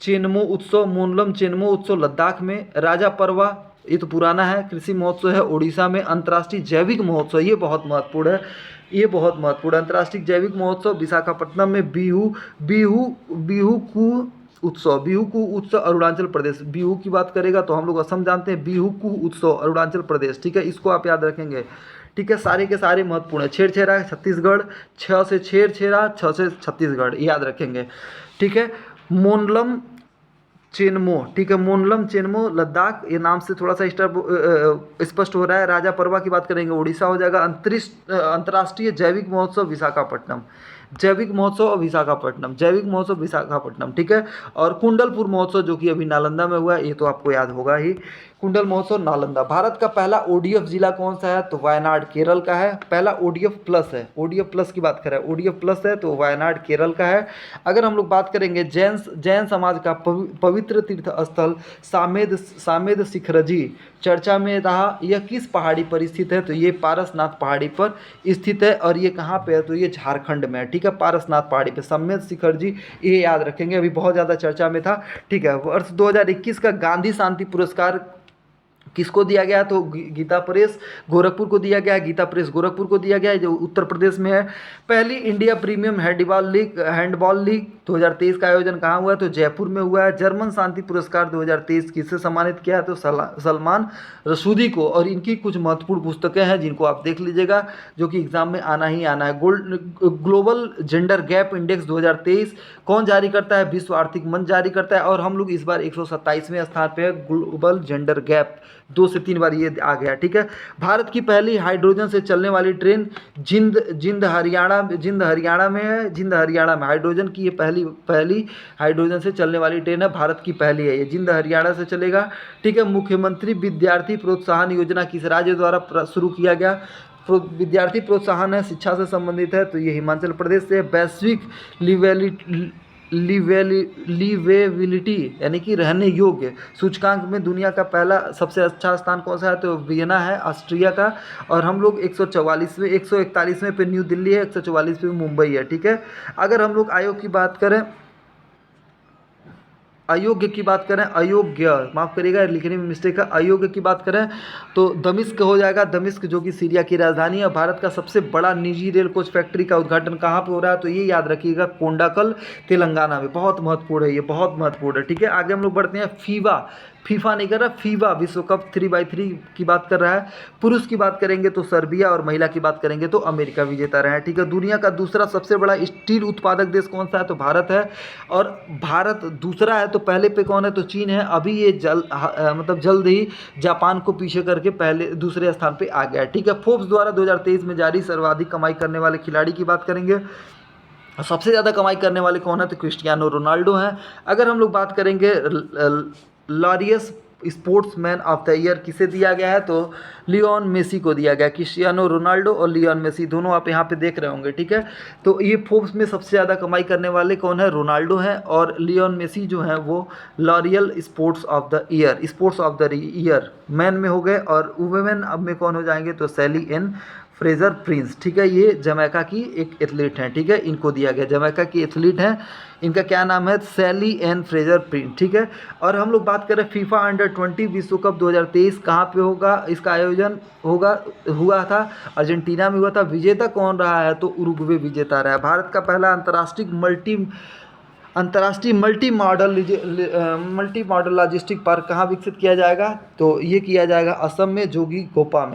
चेनमो उत्सव लद्दाख में। राजा परवा, ये तो पुराना है। कृषि महोत्सव है उड़ीसा में। अंतर्राष्ट्रीय जैविक महोत्सव, ये बहुत महत्वपूर्ण है, ये बहुत महत्वपूर्ण। अंतर्राष्ट्रीय जैविक महोत्सव विशाखापट्टनम में। बिहू कू उत्सव अरुणाचल प्रदेश। बिहू की बात करेगा तो हम लोग असम जानते हैं। बिहू कू उत्सव अरुणाचल प्रदेश, ठीक है, इसको आप याद रखेंगे, ठीक है। सारे के सारे महत्वपूर्ण है। छेरछेरा छत्तीसगढ़, 6 से छेरछेरा, 6 से छत्तीसगढ़, याद रखेंगे, ठीक है। मोनलम चेनमो, ठीक है, मोनलम चेनमो लद्दाख, ये नाम से थोड़ा सा स्पष्ट हो रहा है। राजा परवा की बात करेंगे उड़ीसा हो जाएगा। अंतर्राष्ट्रीय जैविक महोत्सव विशाखापट्टनम, जैविक महोत्सव विशाखापट्टनम, ठीक है। और कुंडलपुर महोत्सव जो कि अभी नालंदा में हुआ है, ये तो आपको याद होगा ही। कुंडल महोत्सव नालंदा। भारत का पहला ODF जिला कौन सा है? तो वायनाड केरल का है। पहला ODF प्लस है, ODF प्लस की बात करें, ODF प्लस है तो वायनाड केरल का है। अगर हम लोग बात करेंगे जैन समाज का पवित्र तीर्थ स्थल सामेद शिखरजी चर्चा में रहा, यह किस पहाड़ी पर स्थित है? तो ये पारसनाथ पहाड़ी पर स्थित है। और ये कहाँ पे है? तो ये झारखंड में है, ठीक है, पारसनाथ पहाड़ी पे। सामेद शिखरजी, ये याद रखेंगे, अभी बहुत ज़्यादा चर्चा में था, ठीक है। वर्ष 2021 का गांधी शांति पुरस्कार किसको दिया गया? तो गीता प्रेस गोरखपुर को दिया गया। गीता प्रेस गोरखपुर को दिया गया है, जो उत्तर प्रदेश में है। पहली इंडिया प्रीमियम हैंडबॉल लीग 2023 का आयोजन कहाँ हुआ है? तो जयपुर में हुआ है। जर्मन शांति पुरस्कार 2023 किससे सम्मानित किया है? तो सलमान रसूदी को। और इनकी कुछ महत्वपूर्ण पुस्तकें हैं जिनको आप देख लीजिएगा, जो कि एग्जाम में आना ही आना है। ग्लोबल जेंडर गैप इंडेक्स 2023 कौन जारी करता है? विश्व आर्थिक मंच जारी करता है। और हम लोग इस बार 127वें स्थान पे है ग्लोबल जेंडर गैप, 2 से 3 बार ये आ गया, ठीक है। भारत की पहली हाइड्रोजन से चलने वाली ट्रेन जिंद हरियाणा में है। जिंद हरियाणा में हाइड्रोजन की ये पहली हाइड्रोजन से चलने वाली ट्रेन है, भारत की पहली है ये, जिंद हरियाणा से चलेगा, ठीक है। मुख्यमंत्री विद्यार्थी प्रोत्साहन योजना किस राज्य द्वारा शुरू किया गया? विद्यार्थी प्रोत्साहन है, शिक्षा से संबंधित है, तो ये हिमाचल प्रदेश से। वैश्विक लिवेबिलिटी यानी कि रहने योग्य सूचकांक में दुनिया का पहला सबसे अच्छा स्थान कौन सा है? तो वियना है, ऑस्ट्रिया का। और हम लोग 141वें पे न्यू दिल्ली है, 144वें पे मुंबई है, ठीक है। अगर हम लोग आयोग की बात करें, अयोग्य की बात करें, अयोग्य, माफ़ करिएगा लिखने में मिस्टेक है, अयोग्य की बात करें तो दमिश्क हो जाएगा। दमिश्क जो कि सीरिया की राजधानी है। भारत का सबसे बड़ा निजी रेल कोच फैक्ट्री का उद्घाटन कहाँ पे हो रहा है? तो ये याद रखिएगा, कोंडाकल तेलंगाना में। बहुत महत्वपूर्ण है ये, बहुत महत्वपूर्ण है, ठीक है। आगे हम लोग बढ़ते हैं। फीफा नहीं कर रहा, फीवा विश्व कप 3x3 की बात कर रहा है। पुरुष की बात करेंगे तो सर्बिया, और महिला की बात करेंगे तो अमेरिका विजेता रहे हैं, ठीक है। दुनिया का दूसरा सबसे बड़ा स्टील उत्पादक देश कौन सा है? तो भारत है। और भारत दूसरा है तो पहले पे कौन है? तो चीन है। अभी ये जल्द ही जापान को पीछे करके दूसरे स्थान पे आ गया है, ठीक है। फोर्ब्स द्वारा 2023 में जारी सर्वाधिक कमाई करने वाले खिलाड़ी की बात करेंगे। सबसे ज़्यादा कमाई करने वाले कौन है? तो क्रिस्टियानो रोनाल्डो हैं। अगर हम लोग बात करेंगे Laureus sportsman of the year किसे दिया गया है? तो लियोन मेसी को दिया गया। क्रिस्टियानो रोनाल्डो और लियोन मेसी दोनों आप यहाँ पे देख रहे होंगे, ठीक है। तो ये फोर्ब्स में सबसे ज़्यादा कमाई करने वाले कौन है? रोनाल्डो हैं। और लियोन मेसी जो हैं वो L'Oréal sports of the year man में हो गए। और वुमेन अब में कौन हो जाएंगे? तो सैली एन फ्रेजर प्रिंस, ठीक है। ये जमैका की एक एथलीट हैं, ठीक है, इनको दिया गया। जमैका की एथलीट हैं, इनका क्या नाम है? सैली एन फ्रेजर प्रिंस, ठीक है। और हम लोग बात करें फीफा अंडर-20 विश्व कप 2023 कहाँ पे होगा? इसका आयोजन हुआ था अर्जेंटीना में हुआ अंतर्राष्ट्रीय मल्टी मॉडल लॉजिस्टिक पार्क कहाँ विकसित किया जाएगा? तो ये किया जाएगा असम में, जोगी घोपा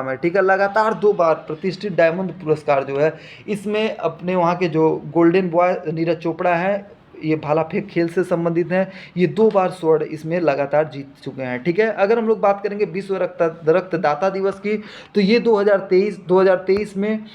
में, ठीक है। लगातार 2 बार प्रतिष्ठित डायमंड पुरस्कार जो है इसमें अपने वहाँ के जो गोल्डन बॉय नीरज चोपड़ा है, ये भाला फेंक खेल से संबंधित हैं, ये 2 बार स्वर्ण इसमें लगातार जीत चुके हैं, ठीक है। अगर हम लोग बात करेंगे विश्व रक्तदाता दिवस की, तो ये 2023 में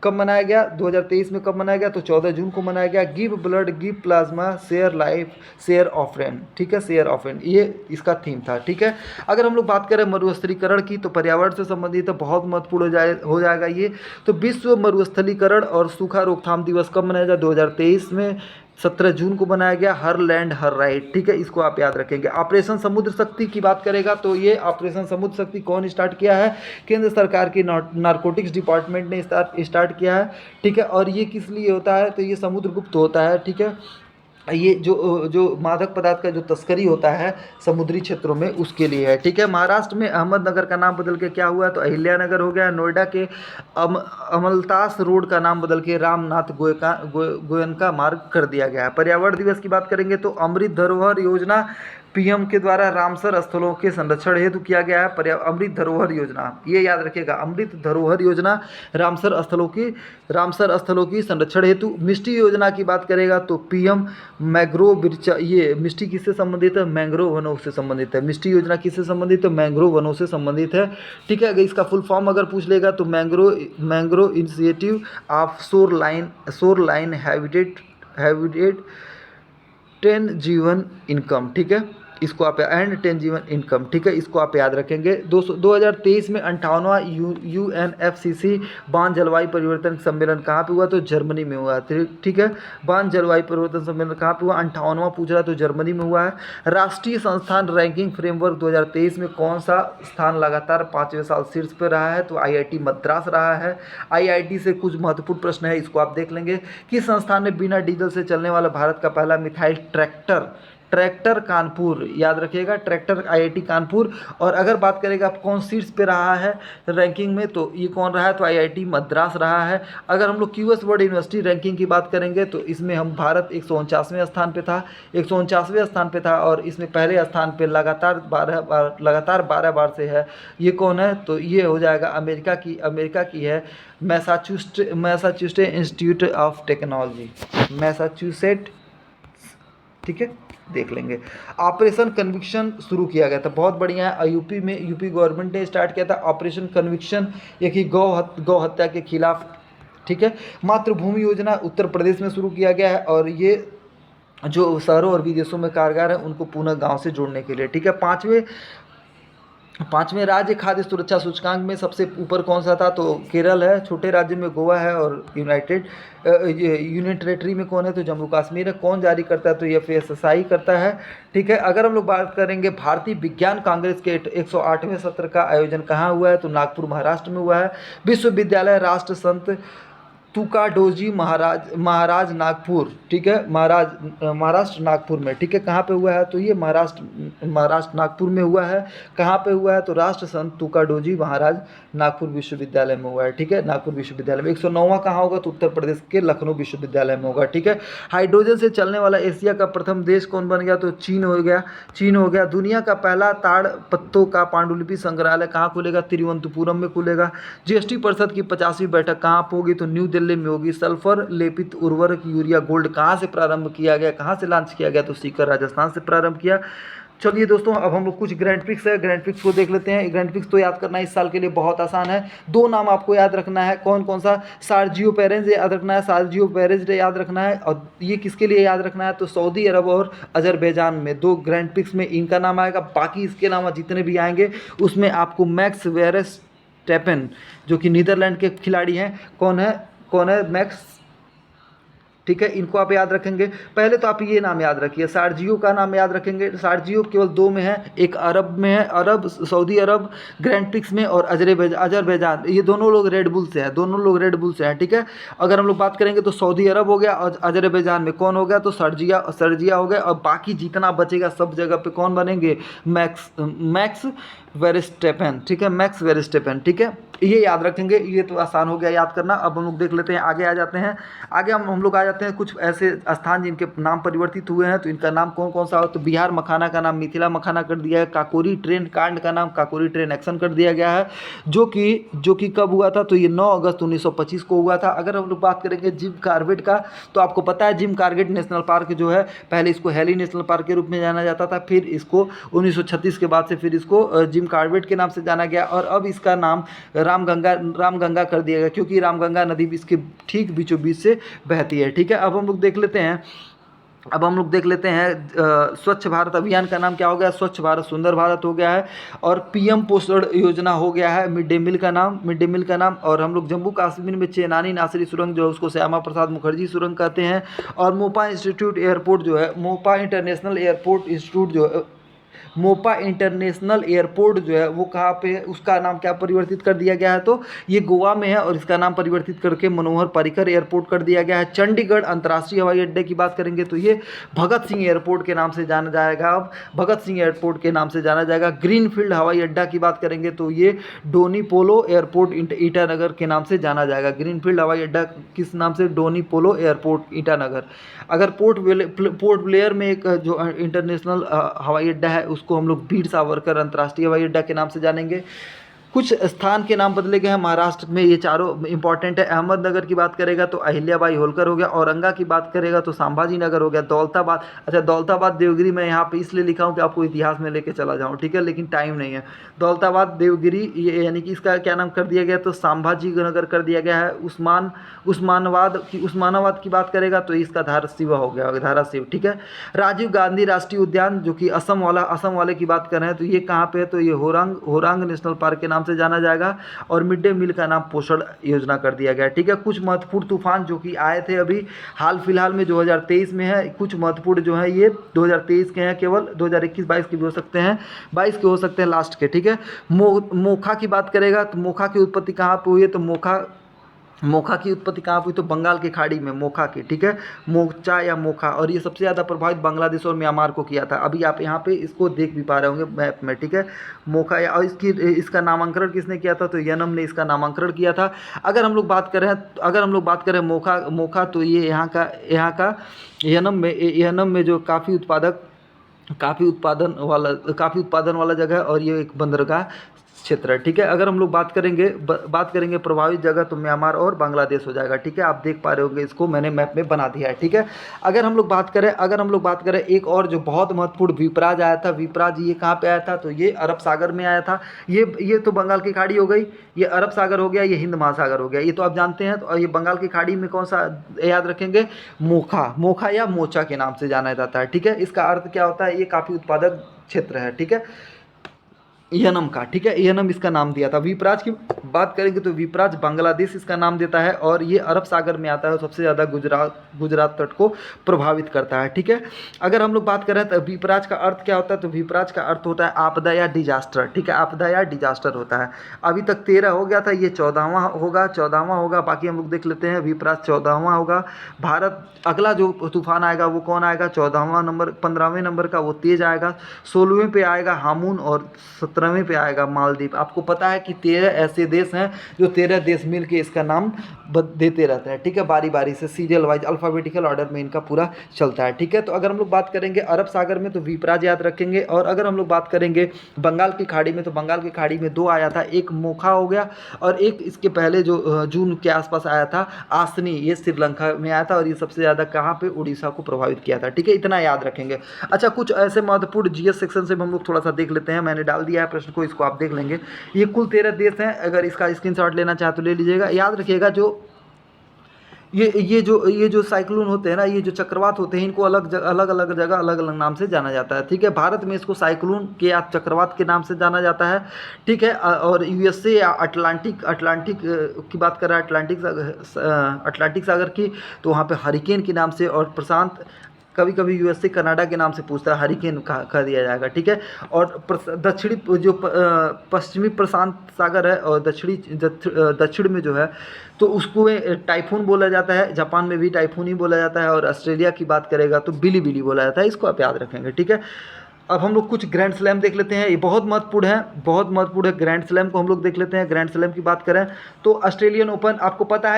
कब मनाया गया? 2023 में कब मनाया गया? तो 14 जून को मनाया गया। Give blood, give plasma, share life, share ऑफरेन, ठीक है, शेयर ऑफरेन, ये इसका थीम था, ठीक है। अगर हम लोग बात करें मरुस्थलीकरण की, तो पर्यावरण से संबंधित है, बहुत महत्वपूर्ण हो जाएगा ये। तो विश्व मरुस्थलीकरण और सूखा रोकथाम दिवस कब मनाया जाए? 2023 में 17 जून को बनाया गया। हर लैंड हर राइट, ठीक है, इसको आप याद रखेंगे। ऑपरेशन समुद्र शक्ति की बात करेगा तो ये ऑपरेशन समुद्र शक्ति कौन स्टार्ट किया है? केंद्र सरकार की नारकोटिक्स डिपार्टमेंट ने स्टार्ट किया है, ठीक है। और ये किस लिए होता है? तो ये समुद्रगुप्त होता है, ठीक है। ये जो मादक पदार्थ का जो तस्करी होता है समुद्री क्षेत्रों में, उसके लिए है, ठीक है। महाराष्ट्र में अहमदनगर का नाम बदल के क्या हुआ? तो अहिल्यानगर हो गया। नोएडा के अमलतास रोड का नाम बदल के रामनाथ गोयनका मार्ग कर दिया गया है। पर्यावरण दिवस की बात करेंगे तो अमृत धरोहर योजना पीएम के द्वारा रामसर स्थलों के संरक्षण हेतु किया गया है। अमृत धरोहर योजना, ये याद रखिएगा, अमृत धरोहर योजना रामसर स्थलों की संरक्षण हेतु। मिष्टी योजना की बात करेगा तो पीएम मैंग्रोव बिरचा, ये मिष्टी किससे संबंधित है? मैंग्रोव वनों से संबंधित है। मिष्टी योजना किससे संबंधित है? मैंग्रोव वनों से संबंधित है, ठीक है। अगर इसका फुल फॉर्म अगर पूछ लेगा तो mangrove initiative of shore line habitat 10 जीवन इनकम, ठीक है, इसको आप 10 जीवन इनकम, ठीक है, इसको आप याद रखेंगे। 2023 में 58वां UNFCCC बान जलवायु परिवर्तन सम्मेलन कहाँ पे हुआ? तो जर्मनी में हुआ, ठीक है। बान जलवायु परिवर्तन सम्मेलन कहाँ पे हुआ? 58वां पूछ रहा, तो जर्मनी में हुआ है। राष्ट्रीय संस्थान रैंकिंग फ्रेमवर्क 2023 में कौन सा स्थान लगातार 5वें साल शीर्ष पर रहा है? तो IIT मद्रास रहा है। IIT से कुछ महत्वपूर्ण प्रश्न है, इसको आप देख लेंगे। किस संस्थान ने बिना डीजल से चलने वाला भारत का पहला मिथाइल ट्रैक्टर कानपुर, याद रखिएगा, ट्रैक्टर IIT कानपुर। और अगर बात करेगा आप कौन शीर्ष पे रहा है रैंकिंग में, तो ये कौन रहा है? तो IIT मद्रास रहा है। अगर हम लोग QS वर्ल्ड यूनिवर्सिटी रैंकिंग की बात करेंगे तो इसमें हम भारत 149वें स्थान पे था, 149वें स्थान पे था। और इसमें पहले स्थान पे लगातार 12 बार से है। ये कौन है? तो ये हो जाएगा अमेरिका की है Massachusetts institute of technology, Massachusetts, ठीक है, देख लेंगे। ऑपरेशन कन्विक्शन शुरू किया गया था, बहुत बढ़िया है। यूपी गवर्नमेंट ने स्टार्ट किया था ऑपरेशन कन्विक्शन, ये कि गौ हत्या के खिलाफ, ठीक है। मातृभूमि योजना उत्तर प्रदेश में शुरू किया गया है, और ये जो शहरों और विदेशों में कामगार हैं उनको पुनः गांव से जोड़ने के लिए, ठीक है। पाँचवें राज्य खाद्य सुरक्षा सूचकांक में सबसे ऊपर कौन सा था? तो केरल है। छोटे राज्य में गोवा है, और यूनियन टेरेटरी में कौन है? तो जम्मू कश्मीर है। कौन जारी करता है? तो ये FSSAI करता है, ठीक है। अगर हम लोग बात करेंगे भारतीय विज्ञान कांग्रेस के 108वें सत्र का आयोजन कहाँ हुआ है? तो नागपुर महाराष्ट्र में हुआ है। विश्वविद्यालय राष्ट्र संत तुकाडोजी महाराज नागपुर, ठीक है, महाराष्ट्र नागपुर में, ठीक है। कहाँ पे हुआ है? तो ये महाराष्ट्र नागपुर में हुआ है। कहाँ पे हुआ है? तो राष्ट्र संत तुकाडोजी महाराज नागपुर विश्वविद्यालय में हुआ है, ठीक है, नागपुर विश्वविद्यालय में। 109वां कहाँ होगा? तो उत्तर प्रदेश के लखनऊ विश्वविद्यालय में होगा, ठीक है। हाइड्रोजन से चलने वाला एशिया का प्रथम देश कौन बन गया? तो चीन हो गया। दुनिया का पहला ताड़ पत्तों का पांडुलिपि संग्रहालय कहाँ खुलेगा? तिरुवनंतपुरम में खुलेगा। GST परिषद की 50वीं बैठक कहाँ पर होगी? तो न्यू दिल्ली में होगी। सल्फर लेपित उर्वरक यूरिया गोल्ड कहाँ से प्रारंभ किया गया, कहाँ से लॉन्च किया गया? तो सीकर राजस्थान से प्रारंभ किया। चलिए दोस्तों, अब हम लोग कुछ ग्रैंड प्रिक्स है, ग्रैंड प्रिक्स को देख लेते हैं। ग्रैंड प्रिक्स तो याद करना इस साल के लिए बहुत आसान है। 2 नाम आपको याद रखना है, कौन सा? सार्जियो पेरेज याद रखना है, सार्जियो पेरेज याद रखना है। और ये किसके लिए याद रखना है? तो सऊदी अरब और अजरबैजान में 2 ग्रैंड प्रिक्स में इनका नाम आएगा। बाकी इसके अलावा जितने भी आएंगे उसमें आपको मैक्स वेरस्टैपेन, जो कि नीदरलैंड के खिलाड़ी हैं, कौन है? मैक्स, ठीक है, इनको आप याद रखेंगे। पहले तो आप ये नाम याद रखिए, सार्जियो का नाम याद रखेंगे। सार्जियो केवल 2 में है, एक अरब में है, सऊदी अरब ग्रैंड प्रिक्स में, और अजरबैजान, ये दोनों लोग रेड बुल से हैं, ठीक है। अगर हम लोग बात करेंगे तो सऊदी अरब हो गया, और अजरबैजान में कौन हो गया? तो सर्जिया हो गया। और बाकी जितना बचेगा सब जगह पे कौन बनेंगे? मैक्स वेरिस्टेपन, ठीक है, मैक्स वेरिस्टेपन, ठीक है, ये याद रखेंगे। ये तो आसान हो गया याद करना। अब हम लोग देख लेते हैं, आगे आ जाते हैं। आगे हम लोग आ जाते हैं कुछ ऐसे स्थान जिनके नाम परिवर्तित हुए हैं, तो इनका नाम कौन कौन सा हो, तो बिहार मखाना का नाम मिथिला मखाना कर दिया है, काकोरी ट्रेन कांड का नाम काकोरी ट्रेन एक्शन कर दिया गया है, जो कि कब हुआ था, तो ये 9 अगस्त 1925 को हुआ था। अगर हम लोग बात करेंगे जिम कार्बेट का, तो आपको पता है जिम कार्बेट नेशनल पार्क जो है, पहले इसको हेली नेशनल पार्क के रूप में जाना जाता था, फिर इसको 1936 के बाद से फिर इसको जिम कार्बेट के नाम से जाना गया, और अब इसका नाम रामगंगा कर दिया गया, क्योंकि रामगंगा नदी इसके ठीक बीचों बीच से बहती है, ठीक है। अब हम लोग देख लेते हैं स्वच्छ भारत अभियान का नाम क्या हो गया, स्वच्छ भारत सुंदर भारत हो गया है, और पीएम पोषण योजना हो गया है, मिड डे मील का नाम। और हम लोग जम्मू कश्मीर में चेनानी नासरी सुरंग जो है उसको श्यामा प्रसाद मुखर्जी सुरंग कहते हैं, और मोपा इंटरनेशनल एयरपोर्ट इंस्टीट्यूट जो है, मोपा इंटरनेशनल एयरपोर्ट जो है वो कहाँ पे है, उसका नाम क्या परिवर्तित कर दिया गया है, तो ये गोवा में है, और इसका नाम परिवर्तित करके मनोहर पर्रिकर एयरपोर्ट कर दिया गया है। चंडीगढ़ अंतर्राष्ट्रीय हवाई अड्डे की बात करेंगे तो ये भगत सिंह एयरपोर्ट के नाम से जाना जाएगा, अब भगत सिंह एयरपोर्ट के नाम से जाना जाएगा। ग्रीनफील्ड हवाई अड्डा की बात करेंगे तो ये डोनी पोलो एयरपोर्ट ईटानगर के नाम से जाना जाएगा। ग्रीनफील्ड हवाई अड्डा किस नाम से, डोनी पोलो एयरपोर्ट ईटानगर। अगर पोर्ट ब्लेयर में एक जो इंटरनेशनल हवाई अड्डा है उसको हम लोग वीर सावरकर अंतर्राष्ट्रीय हवाई अड्डा के नाम से जानेंगे। कुछ स्थान के नाम बदले गए हैं महाराष्ट्र में, ये चारों इंपॉर्टेंट है। अहमदनगर की बात करेगा तो अहिल्याबाई होलकर हो गया, औरंगा की बात करेगा तो संभाजी नगर हो गया, दौलताबाद, अच्छा दौलताबाद देवगिरी मैं यहाँ पे इसलिए लिखा हूँ कि आपको इतिहास में लेके चला जाऊँ, ठीक है, लेकिन टाइम नहीं है। दौलताबाद देवगिरी ये यानी कि इसका क्या नाम कर दिया गया, तो संभाजी नगर कर दिया गया है। उस्मानाबाद की बात करेगा तो इसका धाराशिव हो गया, धाराशिव, ठीक है। राजीव गांधी राष्ट्रीय उद्यान जो कि असम वाले की बात कर रहे हैं, तो ये कहाँ पे है, तो ये होरांग नेशनल पार्क के नाम से जाना जाएगा, और मिड डे मील का नाम पोषण योजना कर दिया गया, ठीक है। कुछ महत्वपूर्ण तूफान जो कि आए थे अभी हाल फिलहाल में 2023 में है, कुछ महत्वपूर्ण जो है ये 2023 के हैं, केवल 2021-22 के भी हो सकते हैं, 22 के हो सकते हैं लास्ट के, ठीक है। मोखा की बात करेगा तो मोखा की उत्पत्ति कहाँ पर हुई है, तो मोखा की उत्पत्ति कहाँ हुई, तो बंगाल की खाड़ी में मोखा की, ठीक है, मोचा या मोखा, और ये सबसे ज़्यादा प्रभावित बांग्लादेश और म्यांमार को किया था। अभी आप यहाँ पे इसको देख भी पा रहे होंगे मैप में, ठीक है, मोखा। और इसका नामांकन किसने किया था, तो यनम ने इसका नामांकन किया था। अगर हम लोग बात करें मोखा तो ये यहाँ का यनम में जो काफ़ी उत्पादन वाला जगह है, और ये एक बंदरगाह क्षेत्र है, ठीक है। अगर हम लोग बात करेंगे प्रभावित जगह, तो म्यांमार और बांग्लादेश हो जाएगा, ठीक है। आप देख पा रहे होंगे, इसको मैंने मैप में बना दिया है, ठीक है। अगर हम लोग बात करें एक और जो बहुत महत्वपूर्ण विपराज आया था, विपराज ये कहाँ पे आया था, तो ये अरब सागर में आया था। ये तो बंगाल की खाड़ी हो गई, ये अरब सागर हो गया, ये हिंद महासागर हो गया, ये तो आप जानते हैं। तो ये बंगाल की खाड़ी में कौन सा याद रखेंगे, मोखा या मोचा के नाम से जाना जाता है, ठीक है। इसका अर्थ क्या होता है, ये काफ़ी उत्पादक क्षेत्र है, ठीक है, यनम का, ठीक है, यनम इसका नाम दिया था। विपराज की बात करेंगे तो विपराज बांग्लादेश इसका नाम देता है, और ये अरब सागर में आता है, और सबसे ज़्यादा गुजरात तट को प्रभावित करता है, ठीक है। अगर हम लोग बात करें तो विपराज का अर्थ क्या होता है, तो विपराज का अर्थ होता है आपदा या डिजास्टर, ठीक है, आपदा या डिजास्टर होता है। अभी तक 13 हो गया था, ये 14वां होगा। बाकी हम लोग देख लेते हैं, विपराज 14वां होगा। भारत अगला जो तूफान आएगा वो कौन आएगा, 14वां नंबर, 15वें नंबर का वो तेज आएगा, 16वें पे आएगा हामून, और 17वें पे आएगा मालदीव। आपको पता है कि 13 ऐसे देश हैं जो 13 देश मिल के इसका नाम देते रहते हैं, ठीक है, बारी बारी से सीरियल वाइज अल्फ़ाबेटिकल ऑर्डर में इनका पूरा चलता है, ठीक है। तो अगर हम लोग बात करेंगे अरब सागर में, तो विपराज याद रखेंगे। और अगर हम लोग बात करेंगे बंगाल की खाड़ी में, तो बंगाल की खाड़ी में 2 आया था, एक मोखा हो गया, और एक इसके पहले जो जून के आसपास आया था आसनी, ये श्रीलंका में आया था, और ये सबसे ज़्यादा कहाँ पे, उड़ीसा को प्रभावित किया था, ठीक है, इतना याद रखेंगे। अच्छा, कुछ ऐसे महत्वपूर्ण जीएस सेक्शन से हम लोग थोड़ा सा देख लेते हैं, मैंने डाल दिया है प्रश्न को, इसको आप देख लेंगे। ये कुल 13 देश हैं, अगर इसका स्क्रीनशॉट लेना चाहे तो ले लीजिएगा। याद रखिएगा, जो ये जो साइक्लोन होते हैं ना, ये जो चक्रवात होते हैं, इनको अलग अलग जगह अलग अलग नाम से जाना जाता है, ठीक है। भारत में इसको साइक्लोन के या चक्रवात के नाम से जाना जाता है, ठीक है। और यूएसए या अटलांटिक की बात कर रहा है, अटलांटिक सागर की, तो वहाँ पे हरिकेन के नाम से, और प्रशांत, कभी कभी यूएसए कनाडा के नाम से पूछता है, हरिकेन कह दिया जाएगा, ठीक है। और दक्षिणी जो पश्चिमी प्रशांत सागर है, और दक्षिण में जो है, तो उसको टाइफून बोला जाता है। जापान में भी टाइफून ही बोला जाता है, और ऑस्ट्रेलिया की बात करेगा तो बिली बोला जाता है, इसको आप याद रखेंगे, ठीक है। अब हम लोग कुछ ग्रैंड स्लैम देख लेते हैं, ये बहुत महत्वपूर्ण है, बहुत महत्वपूर्ण है। ग्रैंड स्लैम को हम लोग देख लेते हैं। ग्रैंड स्लैम की बात करें तो ऑस्ट्रेलियन ओपन आपको पता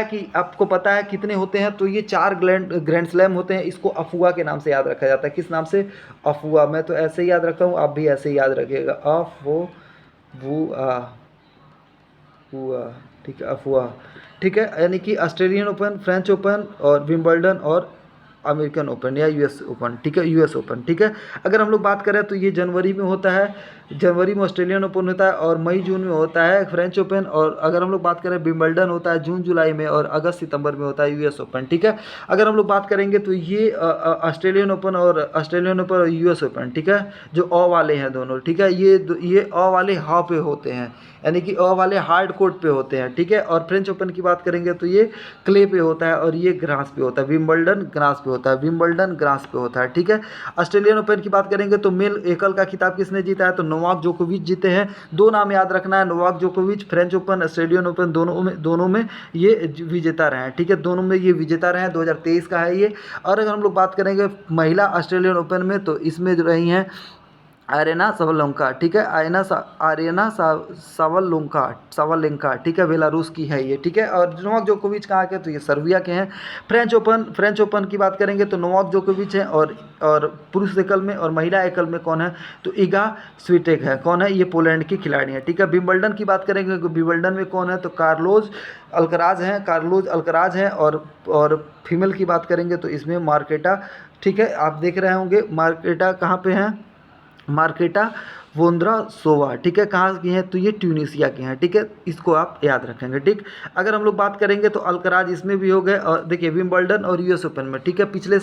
है कितने होते हैं, तो ये 4 ग्रैंड स्लैम होते हैं। इसको अफुआ के नाम से याद रखा जाता है। किस नाम से? अफुआ। मैं तो ऐसे ही याद रखता हूँ, आप भी ऐसे ही याद रखिएगा, अफुआ, हुआ, ठीक है, अफवाह, ठीक है। यानी कि ऑस्ट्रेलियन ओपन, फ्रेंच ओपन और विंबलडन और अमेरिकन ओपन या यूएस ओपन, ठीक है, यूएस ओपन, ठीक है। अगर हम लोग बात करें तो ये जनवरी में होता है, जनवरी में ऑस्ट्रेलियन ओपन होता है और मई जून में होता है फ्रेंच ओपन। और अगर हम लोग बात करें विंबलडन होता है जून जुलाई में और अगस्त सितंबर में होता है यूएस ओपन, ठीक है। अगर हम लोग बात करेंगे तो ये ऑस्ट्रेलियन ओपन और यूएस ओपन, ठीक है, जो अ वाले हैं दोनों, ठीक है, ये अ वाले हा पे होते हैं, यानी कि अ वाले हार्ड कोर्ट पे होते हैं, ठीक है। और फ्रेंच ओपन की बात करेंगे तो ये क्ले पे होता है और ये ग्रास पे होता है, विंबलडन ग्रास पे होता है, विंबलडन ग्रास पे होता है, ठीक है। ऑस्ट्रेलियन ओपन की बात करेंगे तो मेल एकल का खिताब किसने जीता है? तो नोवाक जोकोविच जीते हैं। 2 नाम याद रखना है, नोवाक जोकोविच, फ्रेंच ओपन, ऑस्ट्रेलियन ओपन, दोनों में ये विजेता रहे हैं, ठीक है, दोनों में ये विजेता रहे हैं। 2023 का है ये। और अगर हम लोग बात करेंगे महिला ऑस्ट्रेलियन ओपन में तो इसमें जो रही हैं आरेना सावलोंका, ठीक है, सावलेंका, ठीक है, बेलारूस की है ये, ठीक है। और नोवाक जोकोविच कहाँ के? तो ये सर्बिया के हैं। फ्रेंच ओपन की बात करेंगे तो नोवाक जोकोविच है और पुरुष एकल में और महिला एकल में कौन है? तो इगा स्विटेक है। कौन है? ये पोलैंड की खिलाड़ी है, ठीक है। विंबलडन की बात करेंगे तो विंबलडन में कौन है? तो कार्लोस अल्कराज हैं। और फीमेल की बात करेंगे तो इसमें मार्केटा, ठीक है, आप देख रहे होंगे मार्केटा कहाँ पे हैं? मार्केटा वोंद्रासोवा, ठीक है, कहाँ की हैं? तो ये ट्यूनीशिया के हैं, ठीक है, इसको आप याद रखेंगे, ठीक। अगर हम लोग बात करेंगे तो अल्कराज इसमें भी हो गए। और देखिए विंबलडन और यूएस ओपन में, ठीक है, पिछले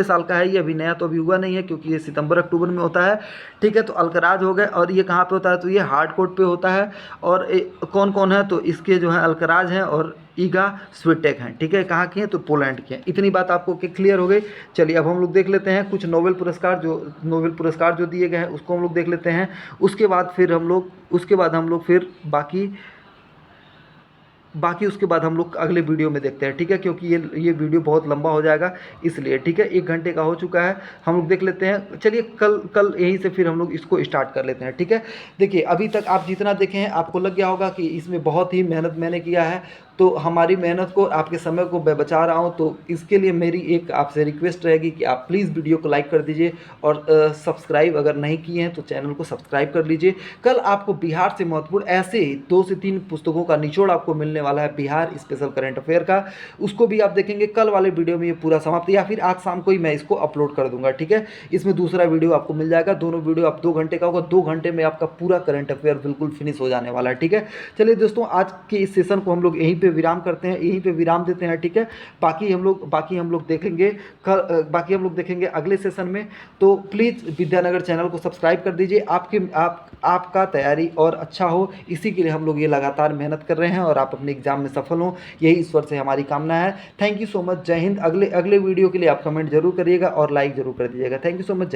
साल का है ये, अभी नया तो अभी हुआ नहीं है क्योंकि ये सितंबर अक्टूबर में होता है, ठीक है। तो अल्कराज हो गए और ये कहाँ पे होता है? तो ये हार्ड कोर्ट पे होता है। और कौन कौन है? तो इसके जो है अल्कराज हैं और ईगा स्विटेक हैं, ठीक है, कहाँ की हैं? तो पोलैंड की हैं। इतनी बात आपको क्लियर हो गई। चलिए अब हम लोग देख लेते हैं कुछ नोबेल पुरस्कार जो दिए गए हैं उसको हम लोग देख लेते हैं। उसके बाद हम लोग फिर बाकी उसके बाद हम लोग अगले वीडियो में देखते हैं, ठीक है, क्योंकि ये वीडियो बहुत लंबा हो जाएगा इसलिए, ठीक है। 1 घंटे का हो चुका है, हम लोग देख लेते हैं। चलिए कल यहीं से फिर हम लोग इसको स्टार्ट कर लेते हैं, ठीक है। देखिए अभी तक आप जितना देखे हैं आपको लग गया होगा कि इसमें बहुत ही मेहनत मैंने किया है, तो हमारी मेहनत को, आपके समय को मैं बचा रहा हूँ, तो इसके लिए मेरी एक आपसे रिक्वेस्ट रहेगी कि आप प्लीज़ वीडियो को लाइक कर दीजिए और सब्सक्राइब अगर नहीं किए हैं तो चैनल को सब्सक्राइब कर लीजिए। कल आपको बिहार से महत्वपूर्ण ऐसे ही 2 से 3 पुस्तकों का निचोड़ आपको मिलने वाला है बिहार स्पेशल करंट अफेयर का, उसको भी आप देखेंगे कल वाले वीडियो में। ये पूरा समाप्त या फिर आज शाम को ही मैं इसको अपलोड कर दूंगा, ठीक है। इसमें दूसरा वीडियो आपको मिल जाएगा, दोनों वीडियो आप 2 घंटे का होगा, 2 घंटे में आपका पूरा करंट अफेयर बिल्कुल फिनिश हो जाने वाला है, ठीक है। चलिए दोस्तों आज के इस सेशन को हम लोग यहीं पे विराम करते हैं, यहीं पे विराम देते हैं, ठीक है। बाकी हम लोग देखेंगे अगले सेशन में। तो प्लीज़ विद्यानगर चैनल को सब्सक्राइब कर दीजिए। आपका तैयारी और अच्छा हो, इसी के लिए हम लोग ये लगातार मेहनत कर रहे हैं और आप अपने एग्जाम में सफल हों, यही ईश्वर से हमारी कामना है। थैंक यू सो मच, जय हिंद। अगले वीडियो के लिए आप कमेंट जरूर करिएगा और लाइक जरूर कर दीजिएगा। थैंक यू सो मच, जय हिंद।